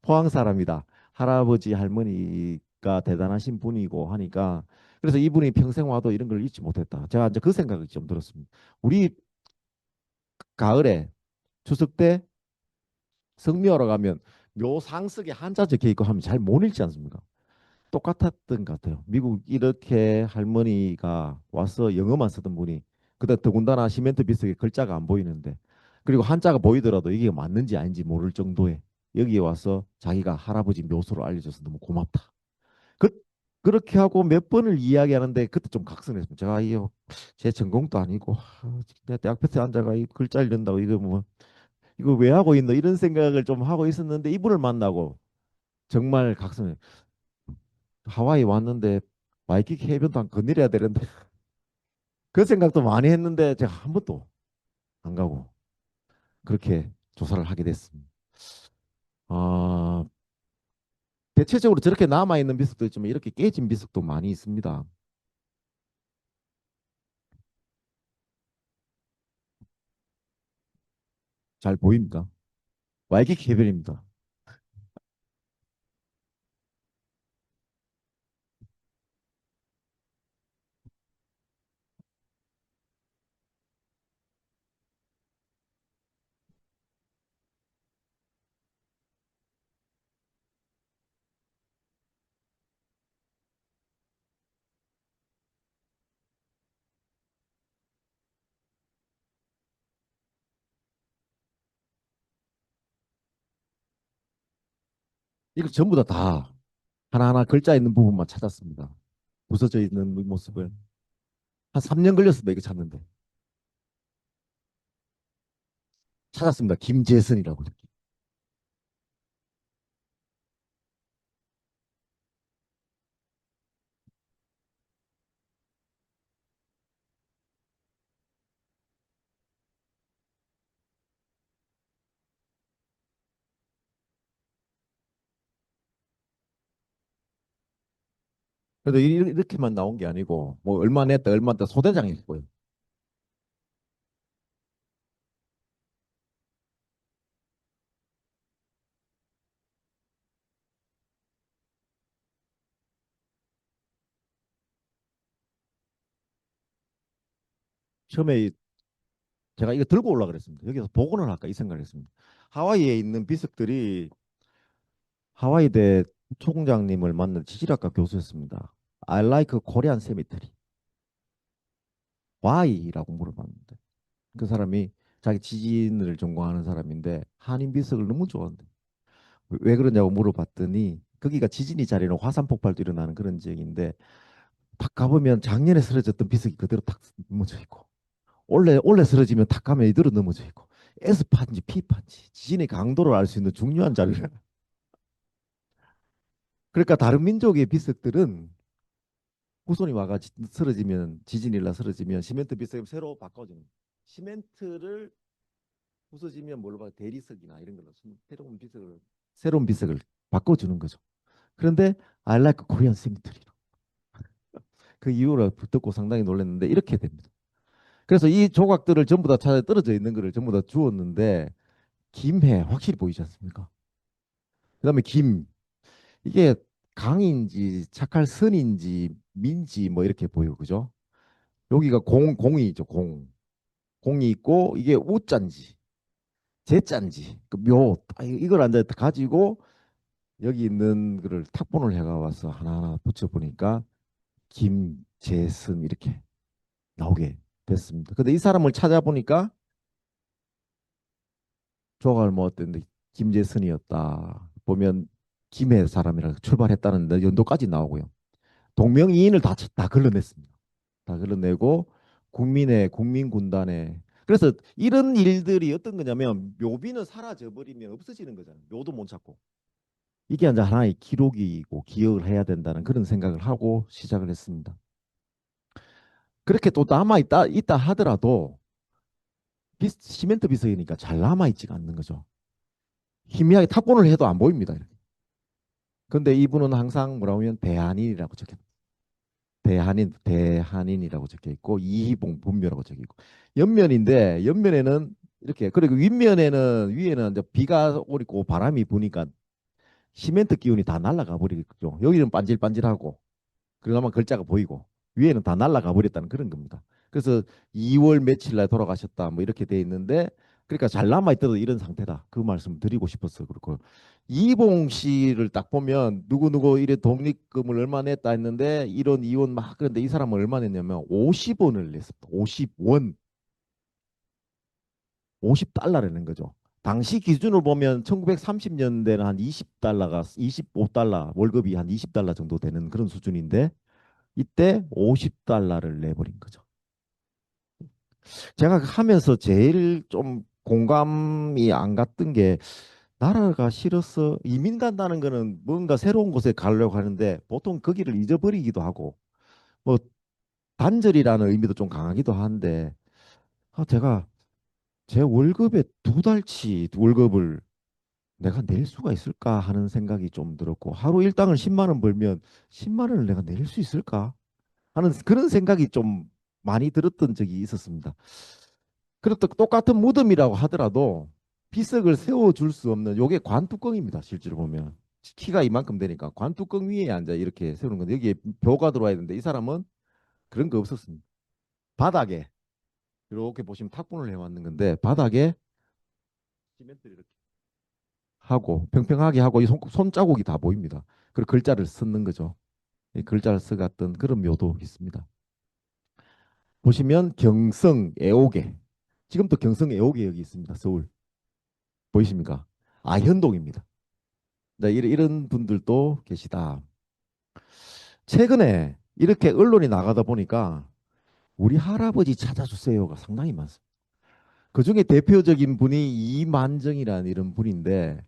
포항 사람이다. 할아버지 할머니가 대단하신 분이고 하니까 그래서 이분이 평생 와도 이런 걸 잊지 못했다. 제가 이제 그 생각이 좀 들었습니다. 우리 가을에 추석 때 성묘하러 가면 묘상석에 한자 적혀 있고 하면 잘 못 읽지 않습니까? 똑같았던 것 같아요. 미국 이렇게 할머니가 와서 영어만 쓰던 분이 그다 더군다나 시멘트 비석에 글자가 안 보이는데 그리고 한자가 보이더라도 이게 맞는지 아닌지 모를 정도에 여기에 와서 자기가 할아버지 묘소를 알려줘서 너무 고맙다. 그 그렇게 하고 몇 번을 이야기하는데 그때 좀 각성했습니다. 제가 이거 제 전공도 아니고 내가 대학 앞에 앉아가 이 글자 읽는다고 이거 뭐 이거 왜 하고 있노 이런 생각을 좀 하고 있었는데 이분을 만나고 정말 각성해. 하와이 왔는데 와이키키 해변도 한 건너려야 되는데 그 생각도 많이 했는데 제가 한 번도 안 가고 그렇게 조사를 하게 됐습니다. 아, 대체적으로 저렇게 남아있는 비석도 있지만 이렇게 깨진 비석도 많이 있습니다. 잘 보입니까? 와이키키 해변입니다. 이거 전부 다 하나하나 글자 있는 부분만 찾았습니다. 부서져 있는 모습을 한 3년 걸렸습니다. 이거 찾는데 찾았습니다. 김재선이라고. 그래도 이렇게만 나온 게 아니고 뭐 얼마 냈다 얼마 냈다 소대장이 있고요. 처음에 제가 이거 들고 올라 그랬습니다. 여기서 복원을 할까 이 생각을 했습니다. 하와이에 있는 비석들이 하와이대 총장님을 만난 지질학과 교수였습니다. I like Korean cemetery. Why라고 물어봤는데 그 사람이 자기 지진을 전공하는 사람인데 한인 비석을 너무 좋아한대. 왜 그러냐고 물어봤더니 거기가 지진이 잘 일어나고 화산 폭발도 일어나는 그런 지역인데 탁 가보면 작년에 쓰러졌던 비석이 그대로 탁 넘어져 있고, 올해 쓰러지면 탁 가면 이대로 넘어져 있고, S판지 P판지 지진의 강도를 알 수 있는 중요한 자료를. 그러니까 다른 민족의 비석들은 후손이 와가 쓰러지면, 지진이 일라 쓰러지면 시멘트 비석을 새로 바꿔주는, 시멘트를 부서지면 뭘로 봐, 대리석이나 이런 걸로 새로운 비석을 바꿔주는 거죠. 그런데 I like Korean cemetery. 그 이후로 듣고 상당히 놀랐는데 이렇게 됩니다. 그래서 이 조각들을 전부 다 찾아, 떨어져 있는 거를 전부 다 주었는데 김해 확실히 보이지 않습니까? 그다음에 김, 이게 강인지 착할 선인지 민지 뭐 이렇게 보여, 그죠? 여기가 공이 있죠. 공이 있고, 이게 우자인지 제자인지 그 묘, 이걸 앉아 가지고 여기 있는 거를 탁본을 해가 와서 하나하나 붙여 보니까 김재선 이렇게 나오게 됐습니다. 근데 이 사람을 찾아보니까 조각을 모았는데 김재선이었다. 보면 김해 사람이라 출발했다는 연도까지 나오고요. 동명이인을 다 걸러냈습니다. 다 걸러내고 국민군단에, 그래서 이런 일들이 어떤 거냐면 묘비는 사라져 버리면 없어지는 거잖아요. 묘도 못 찾고. 이게 이제 하나의 기록이고 기억을 해야 된다는 그런 생각을 하고 시작을 했습니다. 그렇게 또 남아 있다 하더라도 시멘트 비석이니까 잘 남아 있지가 않는 거죠. 희미하게 탁본을 해도 안 보입니다. 이렇게. 근데 이분은 항상 뭐라고 하면 대한인이라고 적혀, 대한인이라고 적혀 있고 이희봉 분묘라고 적혀 있고, 옆면인데 옆면에는 이렇게, 그리고 윗면에는, 위에는 이제 비가 오고 바람이 부니까 시멘트 기운이 다 날아가 버리겠죠. 여기는 반질반질하고, 그러면 글자가 보이고 위에는 다 날아가 버렸다는 그런 겁니다. 그래서 2월 며칠 날 돌아가셨다 뭐 이렇게 돼 있는데, 그러니까 잘 남아 있더라도 이런 상태다, 그 말씀 드리고 싶었어요. 그렇고 이봉 씨를 딱 보면 누구 이래 독립금을 얼마 냈다 했는데 1원 2원 막, 그런데 이 사람은 얼마 냈냐면 50원을 냈습니다. 50원, 50달러를 낸 거죠. 당시 기준으로 보면 1930년대는 한 20달러가, 25달러, 월급이 한 20달러 정도 되는 그런 수준인데 이때 50달러를 내버린 거죠. 제가 하면서 제일 좀 공감이 안 갔던 게, 나라가 싫어서 이민 간다는 거는 뭔가 새로운 곳에 가려고 하는데 보통 거기를 잊어버리기도 하고, 뭐 단절이라는 의미도 좀 강하기도 한데, 제가 제 월급의 두 달치 월급을 내가 낼 수가 있을까 하는 생각이 좀 들었고, 하루 일당을 10만 원 벌면 10만 원을 내가 낼 수 있을까 하는 그런 생각이 좀 많이 들었던 적이 있었습니다. 그렇다 똑같은 무덤이라고 하더라도 비석을 세워줄 수 없는, 요게 관뚜껑입니다. 실제로 보면 키가 이만큼 되니까 관뚜껑 위에 앉아 이렇게 세우는 건데, 여기에 벼가 들어와야 되는데 이 사람은 그런 거 없었습니다. 바닥에 이렇게 보시면 탁분을 해왔는 건데, 바닥에 시멘트를 이렇게 하고 평평하게 하고, 이 손자국이 다 보입니다. 그리고 글자를 쓰는 거죠. 이 글자를 써갔던 그런 묘도 있습니다. 보시면 경성 애옥에, 지금도 경성 애옥에 여기 있습니다. 서울 보이십니까? 아현동입니다. 네, 이런 분들도 계시다. 최근에 이렇게 언론이 나가다 보니까 우리 할아버지 찾아주세요가 상당히 많습니다. 그중에 대표적인 분이 이만정이라는 이런 분인데,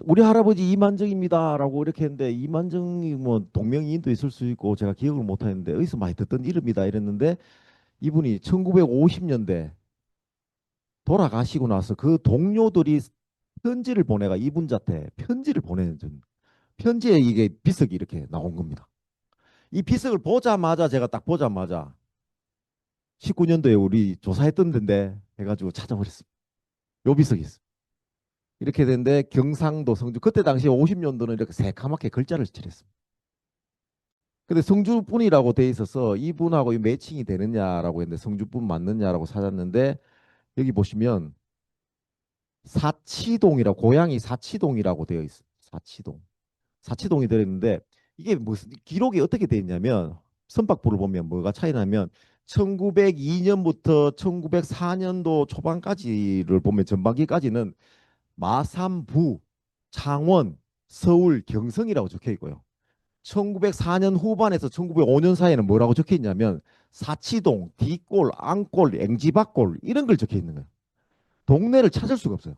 우리 할아버지 이만정입니다라고 이렇게 했는데, 이만정이 뭐 동명이인도 있을 수 있고 제가 기억을 못 하는데 어디서 많이 듣던 이름이다 이랬는데, 이분이 1950년대 돌아가시고 나서 그 동료들이 편지를 보내가, 이분한테 편지를 보내는, 편지에 이게 비석이 이렇게 나온 겁니다. 이 비석을 보자마자, 제가 딱 보자마자 19년도에 우리 조사했던 데인데 해가지고 찾아버렸습니다. 요 비석이 있어. 이렇게 된데 경상도 성주, 그때 당시 50년도는 이렇게 새카맣게 글자를 칠했습니다. 근데 성주분이라고 돼 있어서 이분하고 이 매칭이 되느냐라고 했는데, 성주분 맞느냐라고 찾았는데, 여기 보시면 사치동이라고, 고향이 사치동이라고 되어 있습니다. 사치동이 들어있는데, 이게 무슨 기록이 어떻게 되어 있냐면, 선박부를 보면 뭐가 차이 나면 1902년부터 1904년도 초반까지를 보면, 전반기까지는 마산부, 창원, 서울, 경성이라고 적혀 있고요. 1904년 후반에서 1905년 사이에는 뭐라고 적혀 있냐면 사치동, 뒷골, 안골, 앵지박골 이런 걸 적혀 있는 거예요. 동네를 찾을 수가 없어요.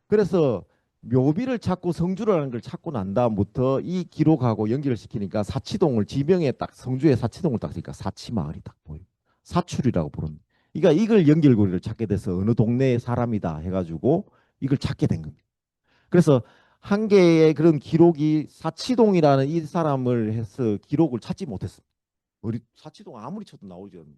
그래서 묘비를 찾고 성주라는 걸 찾고 난 다음부터 이 기록하고 연결을 시키니까 사치동을 지명에 딱 성주의 사치동을 딱 쓰니까 사치마을이 딱 보여요. 사출이라고 부릅니다. 그러니까 이걸 연결고리를 찾게 돼서 어느 동네의 사람이다 해가지고 이걸 찾게 된 겁니다. 그래서 한 개의 그런 기록이 사치동이라는 이 사람을 해서 기록을 찾지 못했어. 우리 사치동 아무리 쳐도 나오지 않는.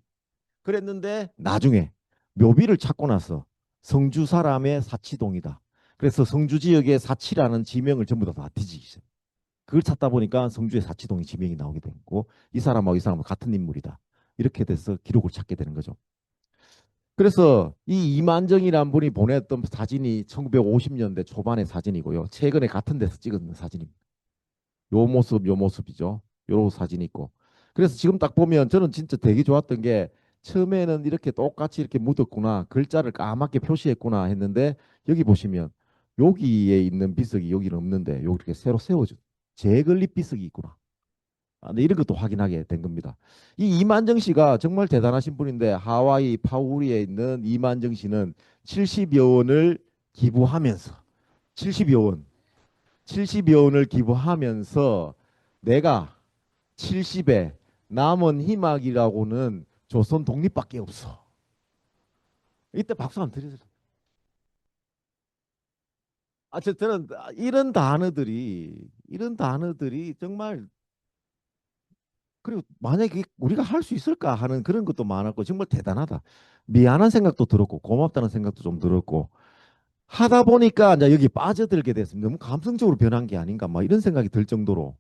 그랬는데 나중에 묘비를 찾고 나서 성주 사람의 사치동이다. 그래서 성주 지역의 사치라는 지명을 전부 다 뒤지기 시작. 그걸 찾다 보니까 성주의 사치동이 지명이 나오게 되고 이 사람하고 이 사람은 같은 인물이다. 이렇게 돼서 기록을 찾게 되는 거죠. 그래서 이 이만정이라는 분이 보냈던 사진이 1950년대 초반의 사진이고요. 최근에 같은 데서 찍은 사진입니다. 요 모습, 요 모습이죠. 요 사진이 있고. 그래서 지금 딱 보면 저는 진짜 되게 좋았던 게 처음에는 이렇게 똑같이 이렇게 묻었구나. 글자를 까맣게 표시했구나 했는데 여기 보시면 여기에 있는 비석이 여기는 없는데 여기 이렇게 새로 세워져. 재건립 비석이 있구나. 네, 이런 것도 확인하게 된 겁니다. 이 이만정 씨가 정말 대단하신 분인데 하와이 파우리에 있는 이만정 씨는 70여 원을 기부하면서 70여 원, 70여 원을 기부하면서 내가 70에 남은 희망이라고는 조선 독립밖에 없어. 이때 박수 안 드리세요. 저는 이런 단어들이 정말 그리고 만약에 우리가 할 수 있을까 하는 그런 것도 많았고 정말 대단하다. 미안한 생각도 들었고 고맙다는 생각도 좀 들었고 하다 보니까 이제 여기 빠져들게 됐습니다. 너무 감성적으로 변한 게 아닌가 막 이런 생각이 들 정도로.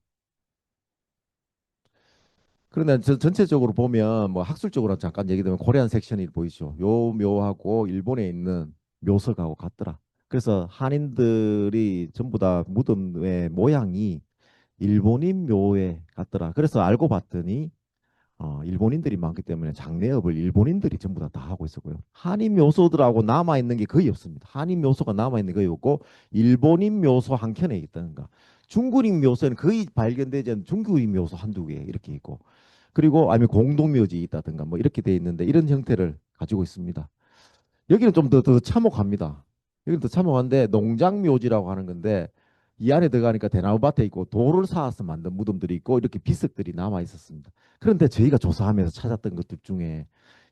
그런데 전체적으로 보면 뭐 학술적으로 잠깐 얘기 드리면 코리안 섹션이 보이죠. 요 묘하고 일본에 있는 묘석하고 같더라. 그래서 한인들이 전부 다 무덤의 모양이 일본인 묘에 같더라. 그래서 알고 봤더니 일본인들이 많기 때문에 장례업을 일본인들이 전부 다 하고 있었고요. 한인 묘소들하고 남아있는 게 거의 없습니다. 한인 묘소가 남아있는 게 거의 없고 일본인 묘소 한 켠에 있다든가 중국인 묘소는 거의 발견되지 않는 중국인 묘소 한두 개 이렇게 있고 그리고 아니면 공동묘지 있다든가 뭐 이렇게 돼 있는데 이런 형태를 가지고 있습니다. 여기는 좀 더 참혹합니다. 여기는 더 참혹한데 농장묘지라고 하는 건데 이 안에 들어가니까 대나무 밭에 있고 돌을 쌓아서 만든 무덤들이 있고 이렇게 비석들이 남아 있었습니다. 그런데 저희가 조사하면서 찾았던 것들 중에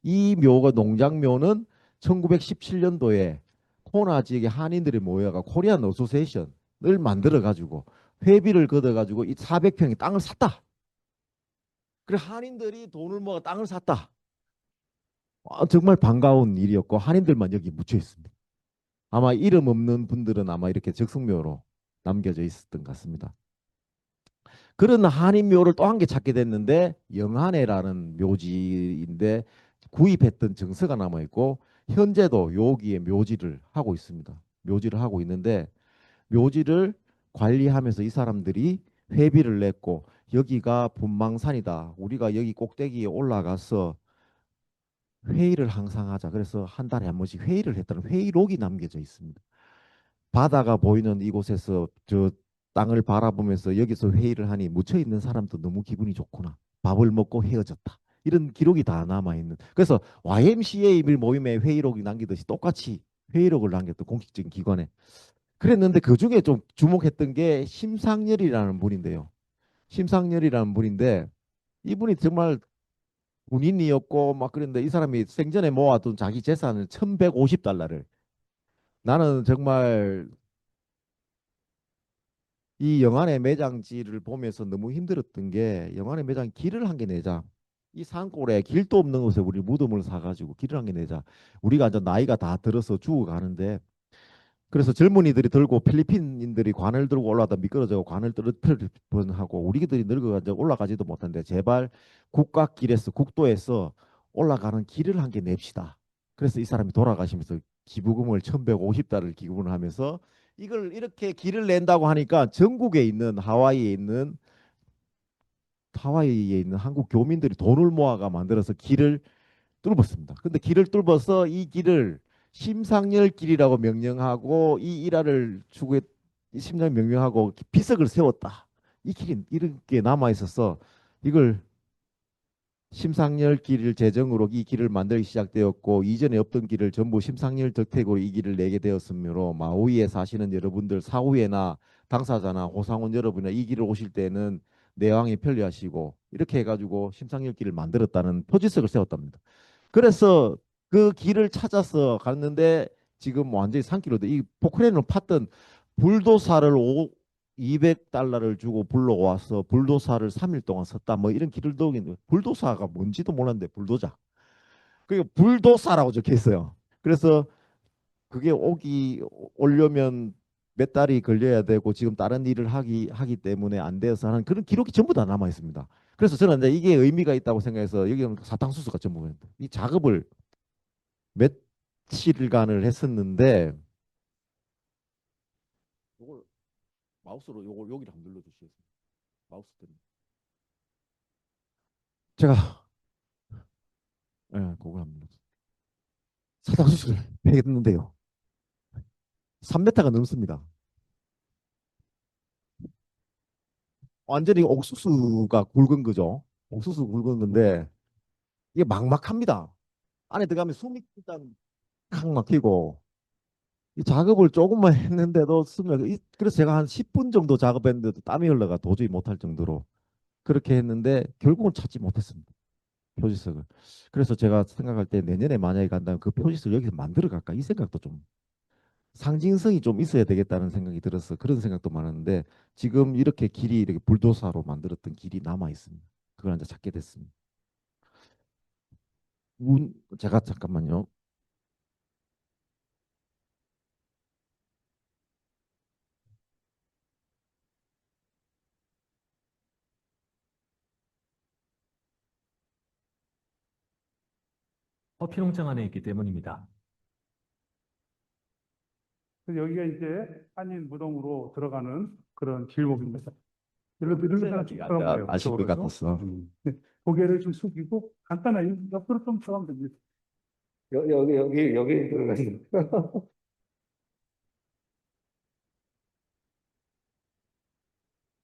이 묘가 농장묘는 1917년도에 코나 지역의 한인들이 모여가 코리안 어소시에이션을 만들어 가지고 회비를 걷어 가지고 이 400평의 땅을 샀다. 그래 한인들이 돈을 모아 땅을 샀다. 정말 반가운 일이었고 한인들만 여기 묻혀 있습니다. 아마 이름 없는 분들은 아마 이렇게 적성묘로 남겨져 있었던 것 같습니다. 그런 한인묘를 또 한 개 찾게 됐는데 영한회라는 묘지인데 구입했던 정서가 남아 있고 현재도 여기에 묘지를 하고 있습니다. 묘지를 하고 있는데 묘지를 관리하면서 이 사람들이 회비를 냈고 여기가 본망산이다. 우리가 여기 꼭대기에 올라가서 회의를 항상 하자. 그래서 한 달에 한 번씩 회의를 했다는 회의록이 남겨져 있습니다. 바다가 보이는 이곳에서 저 땅을 바라보면서 여기서 회의를 하니 묻혀 있는 사람도 너무 기분이 좋구나. 밥을 먹고 헤어졌다. 이런 기록이 다 남아 있는. 그래서 YMCA 모임에 회의록이 남기듯이 똑같이 회의록을 남겼던 공식적인 기관에 그랬는데 그 중에 좀 주목했던 게 심상열이라는 분인데요. 심상열이라는 분인데 이분이 정말 군인이었고 막 그런데 이 사람이 생전에 모아둔 자기 재산을 1150달러를 나는 정말 이 영안의 매장지를 보면서 너무 힘들었던 게 영안의 매장 길을 한 개 내자. 이 산골에 길도 없는 곳에 우리 무덤을 사가지고 길을 한 개 내자. 우리가 이제 나이가 다 들어서 죽어가는데 그래서 젊은이들이 들고 필리핀인들이 관을 들고 올라가다 미끄러져 관을 떨어뜨릴 뻔하고 우리들이 늙어가지고 올라가지도 못한데 제발 국가길에서 국도에서 올라가는 길을 한 개 냅시다. 그래서 이 사람이 돌아가시면서 기부금을 1150달러를 기부를 하면서 이걸 이렇게 길을 낸다고 하니까 전국에 있는 하와이에 있는 한국 교민들이 돈을 모아가 만들어서 길을 뚫었습니다. 근데 길을 뚫어서 이 길을 심상열 길이라고 명명하고 이 일화를 추구했 심상 명명하고 비석을 세웠다. 이 길이 이런 게 남아 있어서 이걸 심상열 길을 제정으로 이 길을 만들기 시작되었고 이전에 없던 길을 전부 심상열 덕택으로 이 길을 내게 되었으므로 마우이에 사시는 여러분들 사후에나 당사자나 호상원 여러분이나 이 길을 오실 때는 내왕이 편리하시고 이렇게 해가지고 심상열 길을 만들었다는 표지석을 세웠답니다. 그래서 그 길을 찾아서 갔는데 지금 완전히 산길로 돼. 이 포크레인을 팠던 불도사를 200달러를 주고 불러와서 불도사를 3일 동안 썼다. 뭐 이런 길도 있는데 불도사가 뭔지도 몰랐는데 불도자. 그게 불도사라고 적혀 있어요. 그래서 그게 오려면 몇 달이 걸려야 되고 지금 다른 일을 하기 때문에 안 돼서 하는 그런 기록이 전부 다 남아 있습니다. 그래서 저는 이제 이게 의미가 있다고 생각해서 여기는 사탕수수가 전부 이 작업을 며칠간을 했었는데 이걸 마우스로 요걸 여기를 한번 눌러주시겠어요? 마우스 때문에. 제가 예, 그걸 한번 눌렀어요. 사탕수수를 했는데요. 3m가 넘습니다. 완전히 옥수수가 굵은 거죠. 옥수수 굵은 건데 이게 막막합니다. 안에 들어가면 숨이 일단 칵 막히고 이 작업을 조금만 했는데도 그래서 제가 한 10분 정도 작업했는데도 땀이 흘러가 도저히 못할 정도로 그렇게 했는데 결국은 찾지 못했습니다. 표지석을. 그래서 제가 생각할 때 내년에 만약에 간다면 그 표지석을 여기서 만들어 갈까 이 생각도 좀 상징성이 좀 있어야 되겠다는 생각이 들어서 그런 생각도 많았는데 지금 이렇게 길이 이렇게 불도사로 만들었던 길이 남아 있습니다. 그걸 이제 찾게 됐습니다. 제가 잠깐만요. 커피 농장 안에 있기 때문입니다. 그래서 여기가 이제 한인 무덤으로 들어가는 그런 길목입니다. 이런 쭉 들어가요. 아실 것 저쪽으로. 같았어. 네. 고개를 좀 숙이고 간단하게 옆으로 좀 들어가면 됩니다. 여기 들어가시는.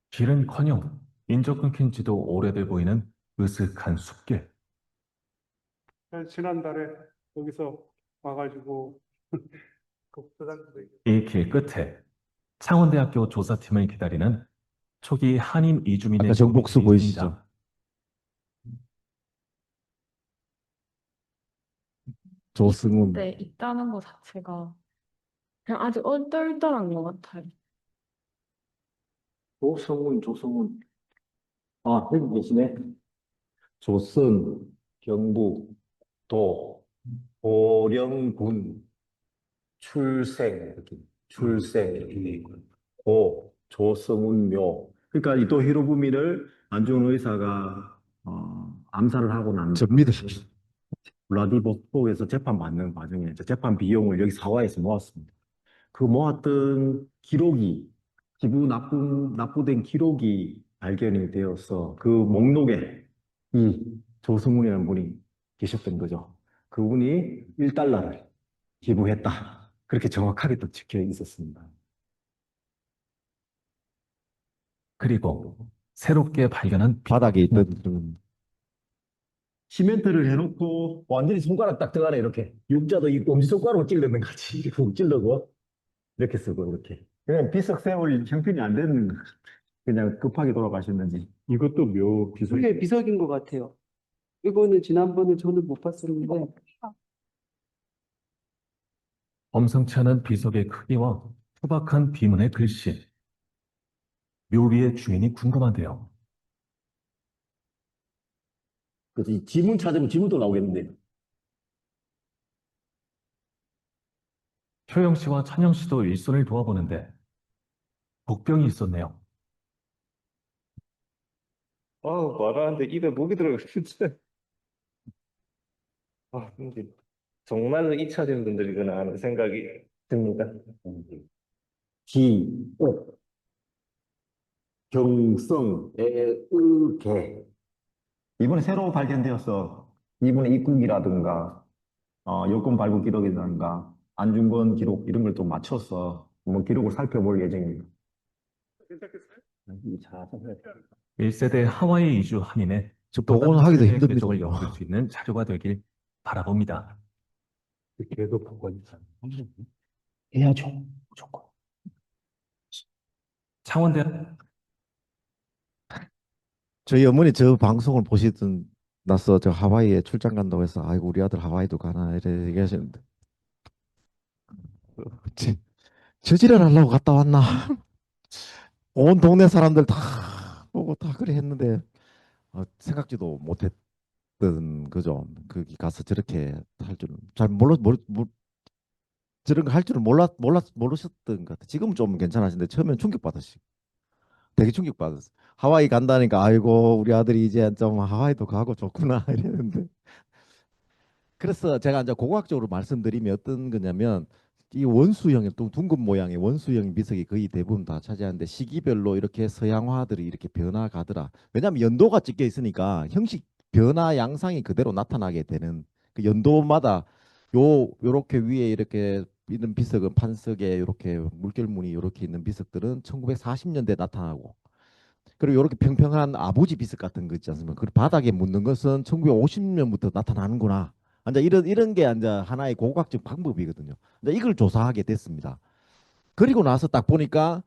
길은커녕 인적 끊긴 지도 오래돼 보이는 으슥한 숲길. 지난달에 여기서 와가지고 독서장도 이 길 끝에 창원대학교 조사팀을 기다리는 초기 한인 이주민의 아까 정복수 묘비들이 보이시죠? 있습니다. 조승훈. 네, 있다는 것 자체가 그냥 아직 얼떨떨한 것 같아요. 조성훈. 아, 여기 계시네. 조선, 경북, 도, 보령군, 출생 이렇게 돼 있고요. 조성훈 묘. 그러니까 이 또 히로부미를 안중근 의사가 암살을 하고 난 접니다. 블라디보스토크에서 재판 받는 과정에 이제 재판 비용을 여기 사화에서 모았습니다. 그 모았던 기록이 납부된 기록이 발견이 되어서 그 목록에 이 조승훈이라는 분이 계셨던 거죠. 그분이 1달러를 기부했다. 그렇게 정확하게 또 적혀 있었습니다. 그리고 새롭게 발견한 바닥에 있던 그런 시멘트를 해놓고 완전히 손가락 딱 들어가네 이렇게. 육자도 이 엄지손가락으로 찔르는 거지. 이렇게 훅 찔르고 이렇게 쓰고 이렇게. 그냥 비석 세울 형편이 안 되는 그냥 급하게 돌아가셨는지. 이것도 묘 비서. 그게 비석인 것 같아요. 이거는 지난번에 저는 못 봤었는데 범상치 않은 비석의 크기와 투박한 비문의 글씨. 묘비의 주인이 궁금한데요. 그래서 이 지문 찾으면 지문도 나오겠는데. 효영 씨와 찬영 씨도 일손을 도와보는데 복병이 있었네요. 말하는데 입에 목이 들어가 진짜. 근데 정말로 잊혀진 분들이구나 하는 생각이 듭니다. 기, 옥, 경성, 개. 이번에 새로 발견되어서 이번에 입국이라든가 여권 발급 기록이라든가 안중근 기록 이런 걸 또 맞춰서 한번 기록을 살펴볼 예정입니다. 괜찮겠어요? 1세대 하와이 이주 한인의 저 복원하기도 세대 힘듭니다. 궤적을 엿볼 수 있는 자료가 되길 바라봅니다. 걔도 복원이 해야죠. 무조건. 창원대학 저희 어머니 저 방송을 보시던 나서 저 하와이에 출장 간다고 해서 아이고 우리 아들 하와이도 가나 이래 얘기하시는데 저지랄 하려고 갔다 왔나? 온 동네 사람들 다 보고 다 그래 했는데 생각지도 못했던 거죠. 거기 가서 저렇게 할 줄은 잘 저런 거 할 줄은 모르셨던 것 같아. 지금은 좀 괜찮아지는데 처음엔 충격받았어요. 되게 충격받았어. 하와이 간다니까 아이고 우리 아들이 이제 좀 하와이도 가고 좋구나 이랬는데 그래서 제가 이제 고고학적으로 말씀드리면 어떤 거냐면 이 원수형의 또 둥근 모양의 원수형 미석이 거의 대부분 다 차지하는데 시기별로 이렇게 서양화들이 이렇게 변화가더라. 왜냐하면 연도가 찍혀 있으니까 형식 변화 양상이 그대로 나타나게 되는 그 연도마다 요렇게 위에 이렇게 있는 비석은 판석에 이렇게 물결무늬 이렇게 있는 비석들은 1940년대 나타나고 그리고 이렇게 평평한 아버지 비석 같은 거 있지 않습니까? 그리고 바닥에 묻는 것은 1950년부터 나타나는구나. 이제 이런 게 이제 하나의 고고학적 방법이거든요. 이제 이걸 조사하게 됐습니다. 그리고 나서 딱 보니까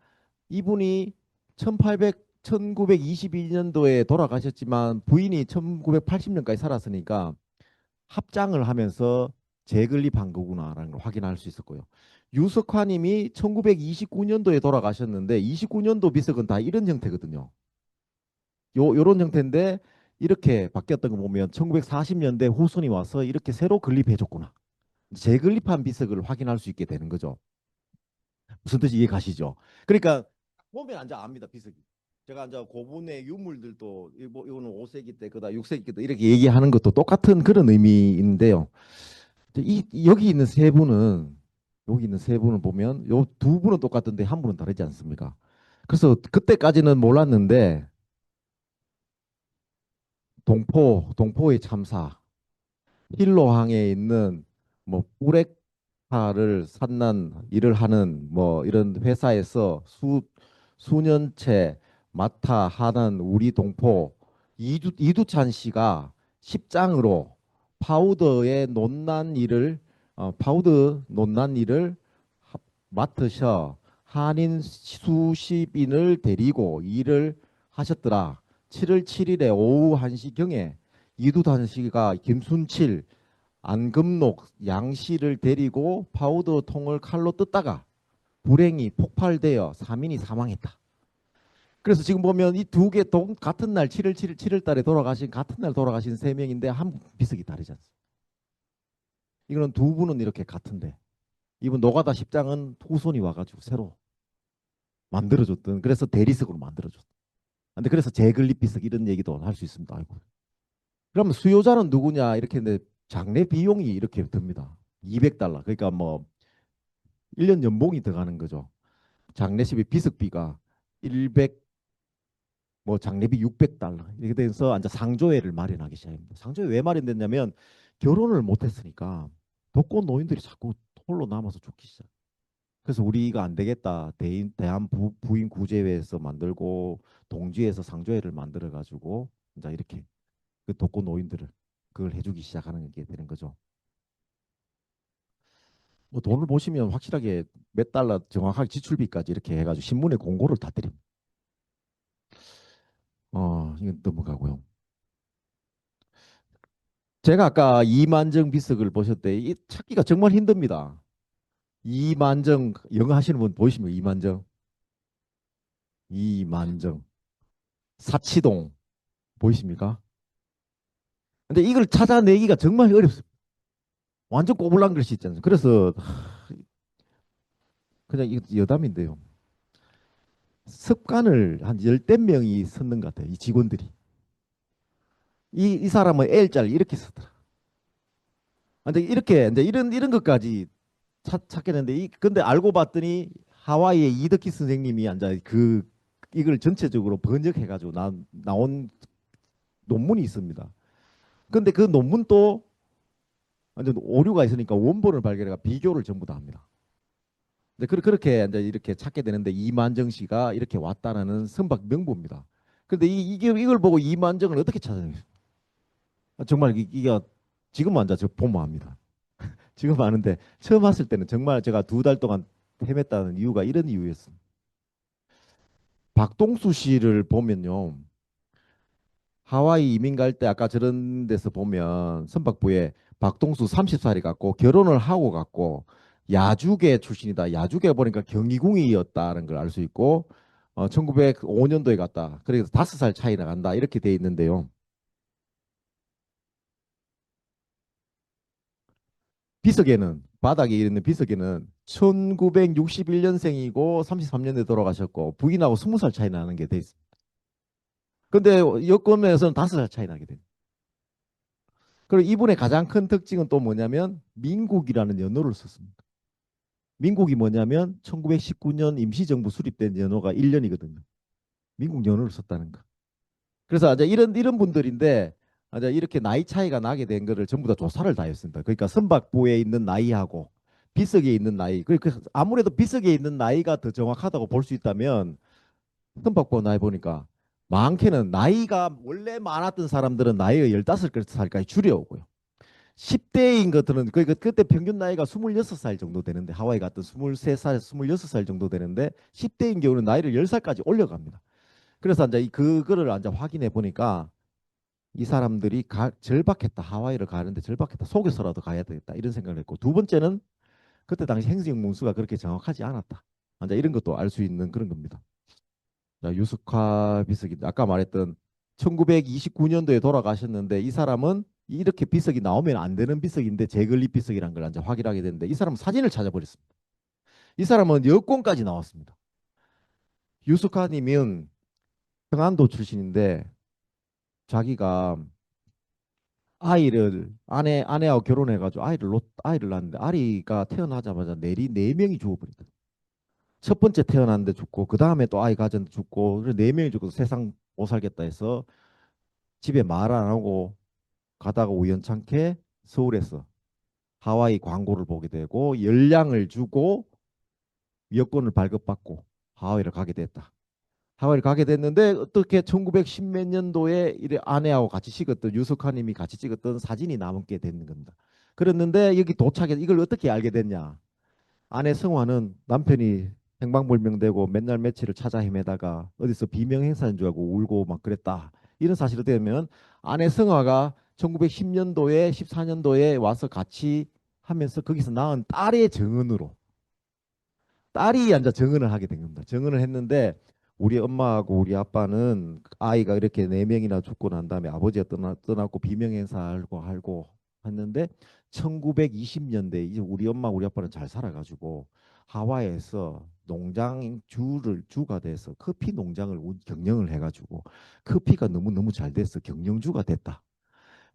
이분이 1922년도에 돌아가셨지만 부인이 1980년까지 살았으니까 합장을 하면서 재건립한 거구나라는 걸 확인할 수 있었고요. 유석화님이 1929년도에 돌아가셨는데 29년도 비석은 다 이런 형태거든요. 요런 형태인데 이렇게 바뀌었던 거 보면 1940년대 후손이 와서 이렇게 새로 건립해줬구나. 재건립한 비석을 확인할 수 있게 되는 거죠. 무슨 뜻이 이해 가시죠? 그러니까 보면 이제 압니다 비석이. 제가 이제 고분의 유물들도 이거는 5세기 때 그다 6세기 때 이렇게 얘기하는 것도 똑같은 그런 의미인데요. 여기 있는 세 분은 보면 요 두 분은 똑같은데 한 분은 다르지 않습니까? 그래서 그때까지는 몰랐는데 동포의 참사, 힐로항에 있는 뭐 우레카를 산난 일을 하는 뭐 이런 회사에서 수년째 맡아 하는 우리 동포 이두찬 씨가 십장으로 파우더의 논난 일을 파우더 논난 일을 맡으셔 한인 수십인을 데리고 일을 하셨더라. 7월 7일에 오후 1시경에 이두찬 씨가 김순칠 안금록 양씨를 데리고 파우더 통을 칼로 뜯다가 불행히 폭발되어 3인이 사망했다. 그래서 지금 보면 이 두 개 같은 날 7월 7일 7월 달에 돌아가신 같은 날 돌아가신 세 명인데 한 비석이 다르지 않습니까? 이거는 두 분은 이렇게 같은데 이분 노가다 십장은 후손이 와가지고 새로 만들어줬던 그래서 대리석으로 만들어줬던. 근데 그래서 재건립 비석 이런 얘기도 할 수 있습니다. 아이고. 그러면 수요자는 누구냐 이렇게 했는데 장례 비용이 이렇게 듭니다. 200달러. 그러니까 뭐 1년 연봉이 들어가는 거죠. 장례식비 비석비가 100 뭐 장례비 600달러. 이렇게 돼서 이제 상조회를 마련하기 시작합니다. 상조회 왜 마련됐냐면 결혼을 못 했으니까 독거 노인들이 자꾸 홀로 남아서 죽기 시작. 그래서 우리가 안 되겠다. 대한 부인 구제회에서 만들고 동지에서 상조회를 만들어 가지고 이제 이렇게 그 독거 노인들을 그걸 해주기 시작하는 게 되는 거죠. 뭐 돈을 보시면 확실하게 몇 달러 정확하게 지출비까지 이렇게 해가지고 신문에 공고를 다 드립니다. 이건 넘어가고요. 제가 아까 이만정 비석을 보셨대. 이 찾기가 정말 힘듭니다. 이만정 영어 하시는 분 보이시면 이만정 사치동 보이십니까? 근데 이걸 찾아내기가 정말 어렵습니다. 완전 꼬불란 글씨 있잖아요. 그래서 그냥 이 여담인데요. 습관을 한 열댓 명이 썼는 것 같아요. 이 직원들이. 이 사람은 L자를 이렇게 쓰더라. 근데 이렇게 이제 이런 것까지 찾겠는데 근데 알고 봤더니 하와이의 이덕기 선생님이 앉아 이걸 전체적으로 번역해 가지고 나온 논문이 있습니다. 근데 그 논문도 완전 오류가 있으니까 원본을 발견해가 비교를 전부 다 합니다. 근데 그렇게 이제 이렇게 찾게 되는데 이만정 씨가 이렇게 왔다라는 선박 명부입니다. 근데 이걸 보고 이만정을 어떻게 찾아내요? 정말 이게 지금 앉아 저 보면 압니다. 지금 아는데 처음 왔을 때는 정말 제가 2달 동안 헤맸다는 이유가 이런 이유였습니다. 박동수 씨를 보면요. 하와이 이민 갈 때 아까 저런 데서 보면 선박부에 박동수 30살이 갔고 결혼을 하고 갔고 야주계 출신이다. 야주계 보니까 경희궁이었다는 걸 알 수 있고 1905년도에 갔다. 그래서 5살 차이 나간다. 이렇게 돼 있는데요. 비석에는 바닥에 있는 비석에는 1961년생이고 33년에 돌아가셨고 부인하고 20살 차이 나는 게 돼 있습니다. 근데 여권에서는 5살 차이 나게 됩니다. 그리고 이분의 가장 큰 특징은 또 뭐냐면 민국이라는 연호를 썼습니다. 민국이 뭐냐면 1919년 임시정부 수립된 연호가 1년이거든요. 민국 연호를 썼다는 거. 그래서 이제 이런 분들인데 이제 이렇게 나이 차이가 나게 된 거를 전부 다 조사를 다 했습니다. 그러니까 선박부에 있는 나이하고 비석에 있는 나이. 그러니까 아무래도 비석에 있는 나이가 더 정확하다고 볼 수 있다면 선박부 나이 보니까 많게는 나이가 원래 많았던 사람들은 나이가 15살까지 줄여오고요. 10대인 것들은 그때 평균 나이가 26살 정도 되는데 하와이 갔던 23살, 26살 정도 되는데 10대인 경우는 나이를 10살까지 올려갑니다. 그래서 이제 그거를 이제 확인해 보니까 이 사람들이 절박했다. 하와이를 가는데 절박했다. 속여서라도 가야 되겠다. 이런 생각을 했고 두 번째는 그때 당시 행정 문수가 그렇게 정확하지 않았다. 이제 이런 것도 알 수 있는 그런 겁니다. 자, 유스카 비석인데 아까 말했던 1929년도에 돌아가셨는데 이 사람은 이렇게 비석이 나오면 안 되는 비석인데 제글리 비석이라는 걸 이제 확인하게 됐는데 이 사람은 사진을 찾아버렸습니다. 이 사람은 여권까지 나왔습니다. 유스카님은 평안도 출신인데 자기가 아내하고 결혼해가지고 아이를 낳았는데 아이가 태어나자마자 네 명이 죽어버리거든. 첫 번째 태어났는데 죽고 그 다음에 또 아이 가졌는데 죽고 그래서 네 명이 죽고 세상 못 살겠다 해서 집에 말 안 하고 가다가 우연찮게 서울에서 하와이 광고를 보게 되고 연량을 주고 여권을 발급받고 하와이를 가게 됐다. 하와이를 가게 됐는데 어떻게 1910 몇 년도에 이래 아내하고 같이 찍었던 유석하님이 같이 찍었던 사진이 남게 되는 겁니다. 그랬는데 여기 도착해 이걸 어떻게 알게 됐냐? 아내 성화는 남편이 행방불명되고 맨날 며칠을 찾아 헤매다가 어디서 비명 행사인 줄 알고 울고 막 그랬다. 이런 사실을 되면 아내 성화가 1910년도에 14년도에 와서 같이 하면서 거기서 낳은 딸의 증언으로 딸이 앉아 증언을 하게 된 겁니다. 증언을 했는데 우리 엄마하고 우리 아빠는 아이가 이렇게 4명이나 죽고 난 다음에 아버지가 떠났고 비명행사하고 했는데 1920년대 이제 우리 엄마 우리 아빠는 잘 살아가지고 하와이에서 주가 돼서 커피 농장을 경영을 해가지고 커피가 너무너무 잘 돼서 경영주가 됐다.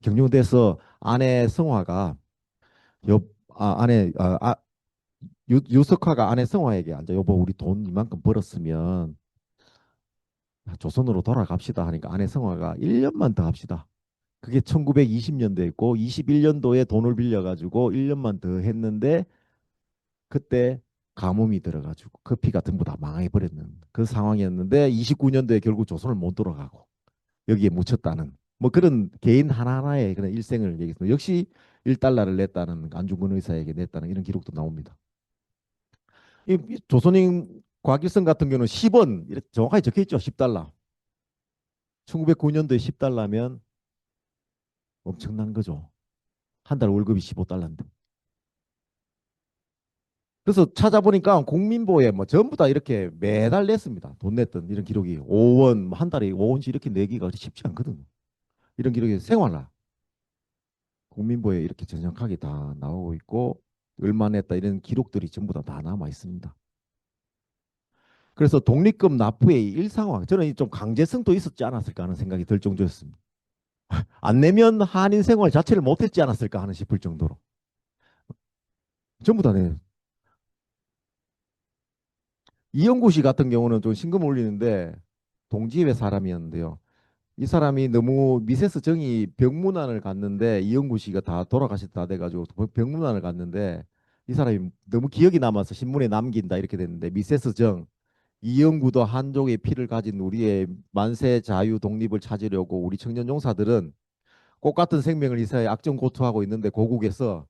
경영돼서 아내 성화가 옆 아내 유석화가 아내 성화에게 앉아 여보 우리 돈 이만큼 벌었으면 조선으로 돌아갑시다 하니까 아내 성화가 1년만 더 합시다. 그게 1920년도였고 21년도에 돈을 빌려가지고 1년만 더 했는데 그때 가뭄이 들어가지고 커피가 전부 다 망해버렸는 그 상황이었는데 29년도에 결국 조선을 못 돌아가고 여기에 묻혔다는 뭐 그런 개인 하나하나의 그런 일생을 얘기했습니다. 역시 1달러를 냈다는 안중근 의사에게 냈다는 이런 기록도 나옵니다. 이 조선인 과길성 같은 경우는 10원 이렇게 정확하게 적혀 있죠. 10달러. 1909년도에 10달러면 엄청난 거죠. 한 달 월급이 15달러인데. 그래서 찾아보니까 국민보에 뭐 전부 다 이렇게 매달 냈습니다. 돈 냈던 이런 기록이 5원, 한 달에 5원씩 이렇게 내기가 쉽지 않거든요. 이런 기록이 생활나. 국민보에 이렇게 정확하게 다 나오고 있고 얼마 냈다 이런 기록들이 전부 다 남아 있습니다. 그래서 독립금 납부의 일상화 저는 좀 강제성도 있었지 않았을까 하는 생각이 들 정도였습니다. 안 내면 한인 생활 자체를 못했지 않았을까 하는 싶을 정도로 전부 다 내. 이영구 씨 같은 경우는 좀 신금 울리는데 동지회 사람이었는데요. 이 사람이 너무 미세스 정이 병문안을 갔는데 이영구 씨가 다 돌아가셨다 돼가지고 병문안을 갔는데 이 사람이 너무 기억이 남아서 신문에 남긴다 이렇게 됐는데 미세스 정 이영구도 한족의 피를 가진 우리의 만세 자유 독립을 찾으려고 우리 청년 용사들은 꽃 같은 생명을 이사에 악정고투하고 있는데 고국에서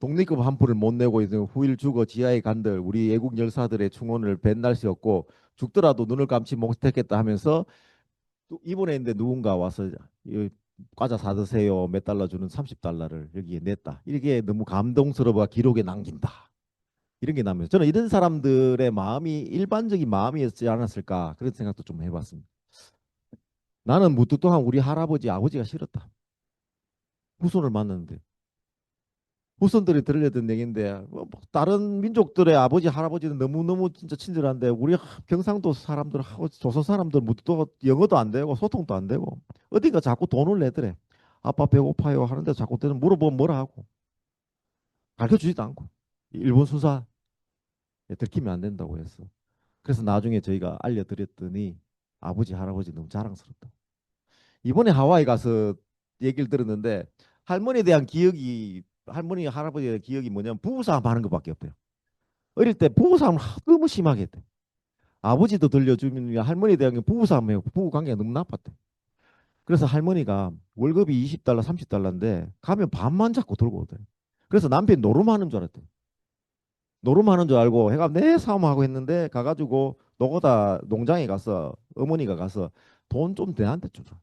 독립금 한 푼을 못 내고 있는 후일 죽어 지하에 간들 우리 애국 열사들의 충원을 뱃날 시었고 죽더라도 눈을 감지 못했겠다 하면서 또 이번에 있는데 누군가 와서 이 과자 사드세요 몇 달러 주는 30달러를 여기에 냈다. 이게 너무 감동스러워 기록에 남긴다. 이런 게 나면 저는 이런 사람들의 마음이 일반적인 마음이었지 않았을까 그런 생각도 좀 해봤습니다. 나는 무뚝뚝한 우리 할아버지 아버지가 싫었다. 후손을 만났는데 후손들이 들려던 얘기인데 뭐 다른 민족들의 아버지 할아버지는 너무너무 진짜 친절한데 우리 경상도 사람들하고 조선 사람들 무뚝뚝 영어도 안 되고 소통도 안 되고 어딘가 자꾸 돈을 내더래. 아빠 배고파요 하는데 자꾸 때는 물어보면 뭐라 하고 가르쳐주지도 않고 일본 수사에 들키면 안 된다고 해서 그래서 나중에 저희가 알려드렸더니 아버지 할아버지 너무 자랑스럽다. 이번에 하와이 가서 얘기를 들었는데 할머니에 대한 기억이 할머니 할아버지에 대한 기억이 뭐냐면 부부싸움 하는 것밖에 없대요. 어릴 때 부부싸움을 너무 심하게 했대. 아버지도 들려주면 할머니에 대한 부부싸움 해요. 부부 관계가 너무 나빴대. 그래서 할머니가 월급이 20달러 30달러인데 가면 반만 잡고 들고 오대. 그래서 남편이 노름하는 줄 알았대. 노름하는 줄 알고 해가 내 싸움하고 했는데 가가지고 노고다 농장에 가서 어머니가 가서 돈 좀 내한테 줘라.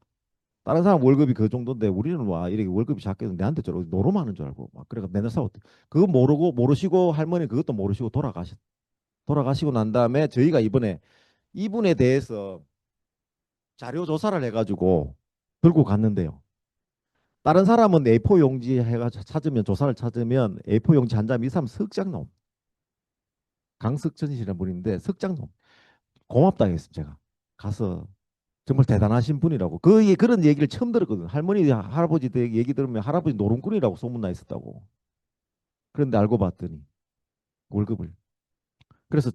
다른 사람 월급이 그 정도인데 우리는 와 이렇게 월급이 작게도 내한테 저러 노름하는 줄 알고 막 그래가 맨날 싸웠대. 그거 모르시고 할머니 그것도 모르시고 돌아가시고 난 다음에 저희가 이번에 이분에 대해서 자료 조사를 해가지고 들고 갔는데요. 다른 사람은 A4 용지 해가 찾으면 조사를 찾으면 A4 용지 한 장 이 사람 석장 넘. 강석천 씨라는 분인데 석장 넘. 고맙다 했습니다. 제가 가서 정말 대단하신 분이라고. 그런 얘기를 처음 들었거든. 할머니, 할아버지 얘기 들으면 할아버지 노름꾼이라고 소문나 있었다고. 그런데 알고 봤더니 월급을. 그래서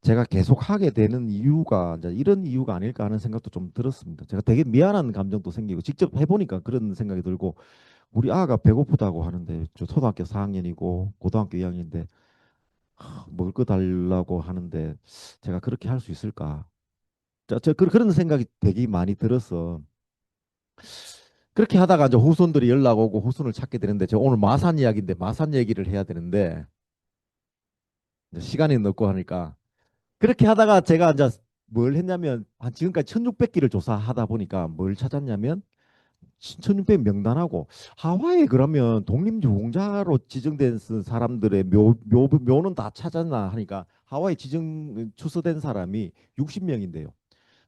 제가 계속 하게 되는 이유가 이제 이런 이유가 아닐까 하는 생각도 좀 들었습니다. 제가 되게 미안한 감정도 생기고 직접 해보니까 그런 생각이 들고 우리 아가 배고프다고 하는데 저 초등학교 4학년이고 고등학교 2학년인데 먹을 거 달라고 하는데 제가 그렇게 할 수 있을까? 그런 생각이 되게 많이 들어서 그렇게 하다가 이제 후손들이 연락 오고 후손을 찾게 되는데 저 오늘 마산 이야기인데 마산 얘기를 해야 되는데 이제 시간이 늦고 하니까 그렇게 하다가 제가 이제 뭘 했냐면 한 지금까지 1600기를 조사하다 보니까 뭘 찾았냐면 1600 명단하고 하와이에 그러면 독립유공자로 지정된 사람들의 묘는 다 찾았나 하니까 하와이 지정 추서된 사람이 60명인데요.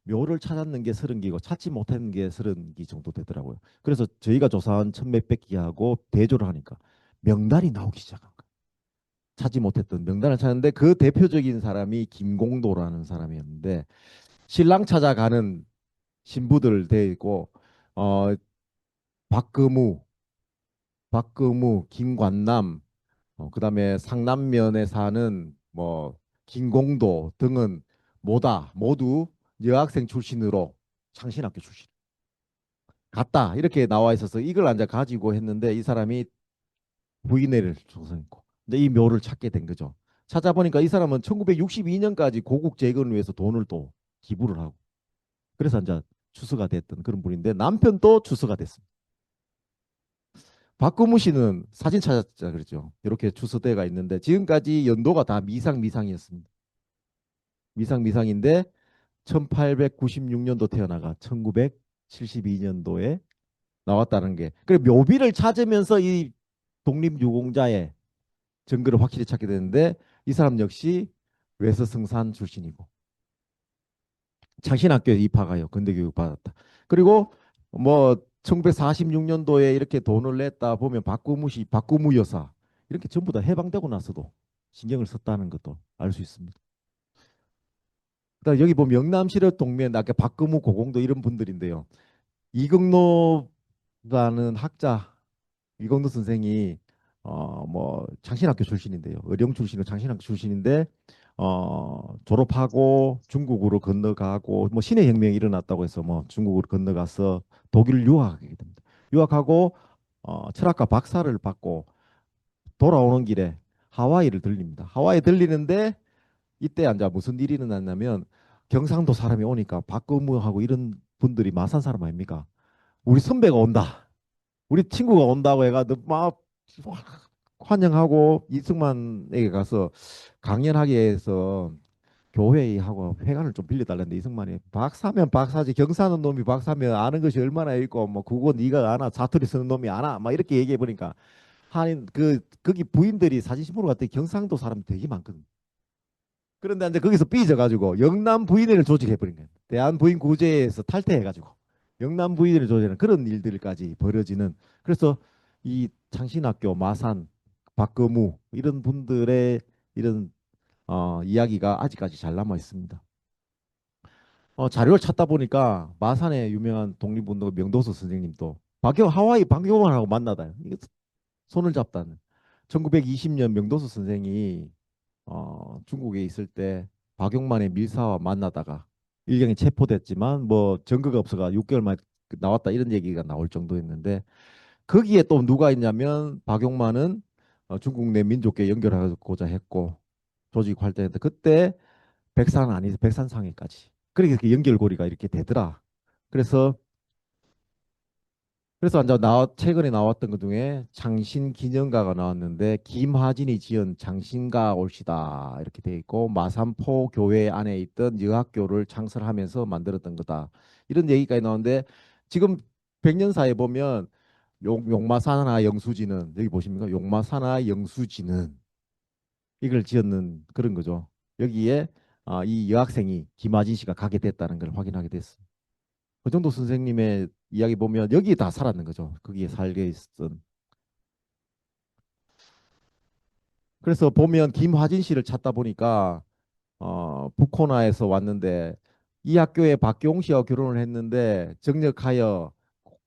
묘를 찾았는 게 30기고 찾지 못하는 게 30기 정도 되더라고요. 그래서 저희가 조사한 1600 기하고 대조를 하니까 명단이 나오기 시작한 거예요. 찾지 못했던 명단을 찾는데 그 대표적인 사람이 김공도라는 사람이었는데 신랑 찾아가는 신부들 돼 있고 어 박금우, 김관남, 그다음에 상남면에 사는 뭐 김공도 등은 모두 여학생 출신으로 창신학교 출신. 같다 이렇게 나와 있어서 이걸 이제 가지고 했는데 이 사람이 부인회를 조성했고 이제 이 묘를 찾게 된 거죠. 찾아보니까 이 사람은 1962년까지 고국 재건을 위해서 돈을 또 기부를 하고 그래서 이제 추수가 됐던 그런 분인데 남편도 추수가 됐습니다. 박근무 씨는 사진 찾았자 그랬죠. 이렇게 추수대가 있는데 지금까지 연도가 다 미상이었습니다. 미상인데 1896년도 태어나가 1972년도에 나왔다는 게. 그래 묘비를 찾으면서 이 독립유공자의 증거를 확실히 찾게 되는데 이 사람 역시 외서성산 출신이고 창신학교에 입학하여 근대교육 받았다. 그리고 뭐 1946년도에 이렇게 돈을 냈다 보면 박구무 여사 이렇게 전부 다 해방되고 나서도 신경을 썼다는 것도 알 수 있습니다. 그다음 여기 보면 영남시력 동면 아까 박구무 고공도 이런 분들인데요. 이경노라는 학자 이경노 선생이 뭐 창신학교 출신인데요. 의령 출신은 창신학교 출신인데 졸업하고 중국으로 건너가고 뭐 신의 혁명이 일어났다고 해서 뭐 중국으로 건너가서 독일 유학하게 됩니다. 유학하고 철학과 박사를 받고 돌아오는 길에 하와이를 들립니다. 하와이 들리는데 이때 이제 무슨 일이 일어났냐면 경상도 사람이 오니까 박근무하고 이런 분들이 마산 사람 아닙니까? 우리 선배가 온다. 우리 친구가 온다고 해가지고 막 환영하고 이승만에게 가서 강연하게 해서 교회하고 회관을 좀 빌려달라는데 이승만이 박사면 박사지 경사는 놈이 박사면 아는 것이 얼마나 있고 뭐 그거 네가 아나 사투리 쓰는 놈이 아나 막 이렇게 얘기해 보니까 한인 거기 부인들이 사진 신부로 갔더니 경상도 사람 되게 많거든. 그런데 이제 거기서 삐져가지고 영남 부인회를 조직해버린 거예요. 대한부인구제에서 탈퇴해가지고 영남 부인회를 조직하는 그런 일들까지 벌어지는. 그래서 이 창신학교 마산 박거무 이런 분들의 이런 이야기가 아직까지 잘 남아 있습니다. 자료를 찾다 보니까 마산의 유명한 독립운동 명도수 선생님도 하와이 박용환하고 만나다 이게 손을 잡다는 1920년 명도수 선생이 중국에 있을 때 박용만의 밀사와 만나다가 일경에 체포됐지만 뭐 증거가 없어가 6개월 만에 나왔다 이런 얘기가 나올 정도였는데 거기에 또 누가 있냐면 박용만은 중국 내 민족계 연결하고자 했고 조직 활동했는데 그때 백산 아니 백산상해까지 그렇게 연결고리가 이렇게 되더라. 그래서 이제 최근에 나왔던 것 중에 장신 기념가가 나왔는데 김하진이 지은 장신가 올시다 이렇게 돼 있고 마산포 교회 안에 있던 여학교를 창설하면서 만들었던 거다 이런 얘기까지 나오는데 지금 백년사에 보면 용마산하 영수지는 여기 보십니까? 용마산하 영수지는 이걸 지었는 그런 거죠. 여기에 이 여학생이 김하진 씨가 가게 됐다는 걸 확인하게 됐습니다. 그 정도 선생님의 이야기 보면 여기 다 살았는 거죠. 거기에 살게 있었던. 그래서 보면 김화진 씨를 찾다 보니까 북코나에서 왔는데 이 학교에 박경 씨와 결혼을 했는데 정력하여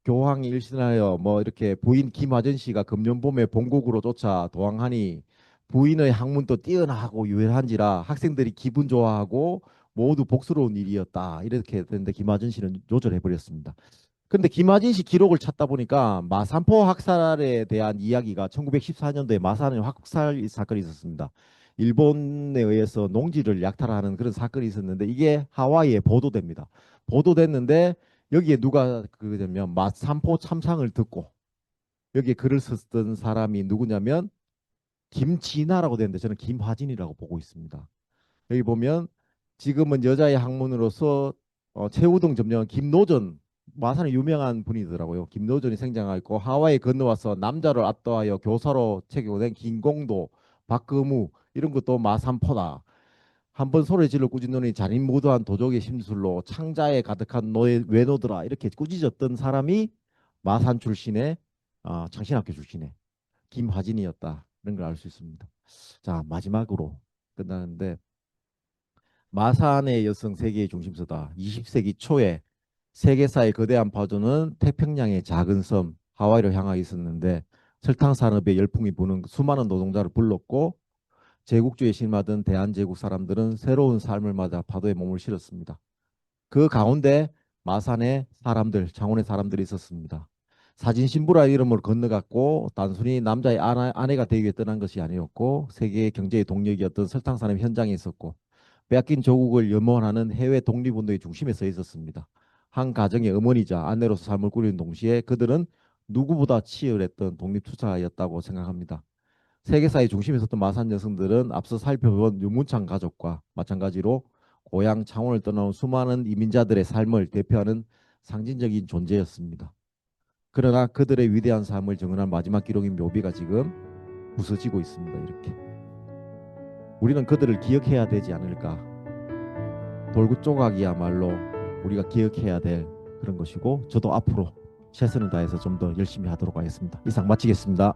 교황이 일신하여 뭐 이렇게 부인 김화진 씨가 금년봄에 본국으로 쫓아 도항하니 부인의 학문도 뛰어나고 유일한지라 학생들이 기분 좋아하고 모두 복스러운 일이었다. 이렇게 됐는데 김화진 씨는 조절해 버렸습니다. 그런데 김하진 씨 기록을 찾다 보니까 마산포 학살에 대한 이야기가 1914년도에 마산 학살 사건이 있었습니다. 일본에 의해서 농지를 약탈하는 그런 사건이 있었는데 이게 하와이에 보도됩니다. 보도됐는데 여기에 누가 그러냐면 마산포 참상을 듣고 여기에 글을 썼던 사람이 누구냐면 김진아라고 되는데 저는 김화진이라고 보고 있습니다. 여기 보면 지금은 여자의 학문으로서 최우등 점령한 김노전 마산의 유명한 분이더라고요. 김노전이 생장하고 하와이에 건너와서 남자를 압도하여 교사로 체계된 김공도, 박금우 이런 것도 마산포다. 한번 소리 질러 꾸짖노니 잔인무도한 도적의 심술로 창자에 가득한 외노들아 이렇게 꾸짖었던 사람이 마산 출신의 창신학교 출신의 김화진이었다. 이런 걸 알 수 있습니다. 자, 마지막으로 끝나는데 마산의 여성 세계의 중심서다. 20세기 초에 세계사의 거대한 파도는 태평양의 작은 섬 하와이를 향하여 있었는데 설탕 산업의 열풍이 부는 수많은 노동자를 불렀고 제국주의에 심하던 대한제국 사람들은 새로운 삶을 맞아 파도에 몸을 실었습니다. 그 가운데 마산의 사람들, 창원의 사람들이 있었습니다. 사진 신부라 이름으로 건너갔고 단순히 남자의 아내가 되기 위해 떠난 것이 아니었고 세계 경제의 동력이었던 설탕 산업 현장에 있었고 빼앗긴 조국을 염원하는 해외 독립운동의 중심에 서 있었습니다. 한 가정의 어머니자 아내로서 삶을 꾸리는 동시에 그들은 누구보다 치열했던 독립투사였다고 생각합니다. 세계사의 중심에 섰던 마산 여성들은 앞서 살펴본 유문창 가족과 마찬가지로 고향 창원을 떠나온 수많은 이민자들의 삶을 대표하는 상징적인 존재였습니다. 그러나 그들의 위대한 삶을 증언한 마지막 기록인 묘비가 지금 부서지고 있습니다. 이렇게. 우리는 그들을 기억해야 되지 않을까. 돌구 조각이야말로 우리가 기억해야 될 그런 것이고 저도 앞으로 최선을 다해서 좀 더 열심히 하도록 하겠습니다. 이상 마치겠습니다.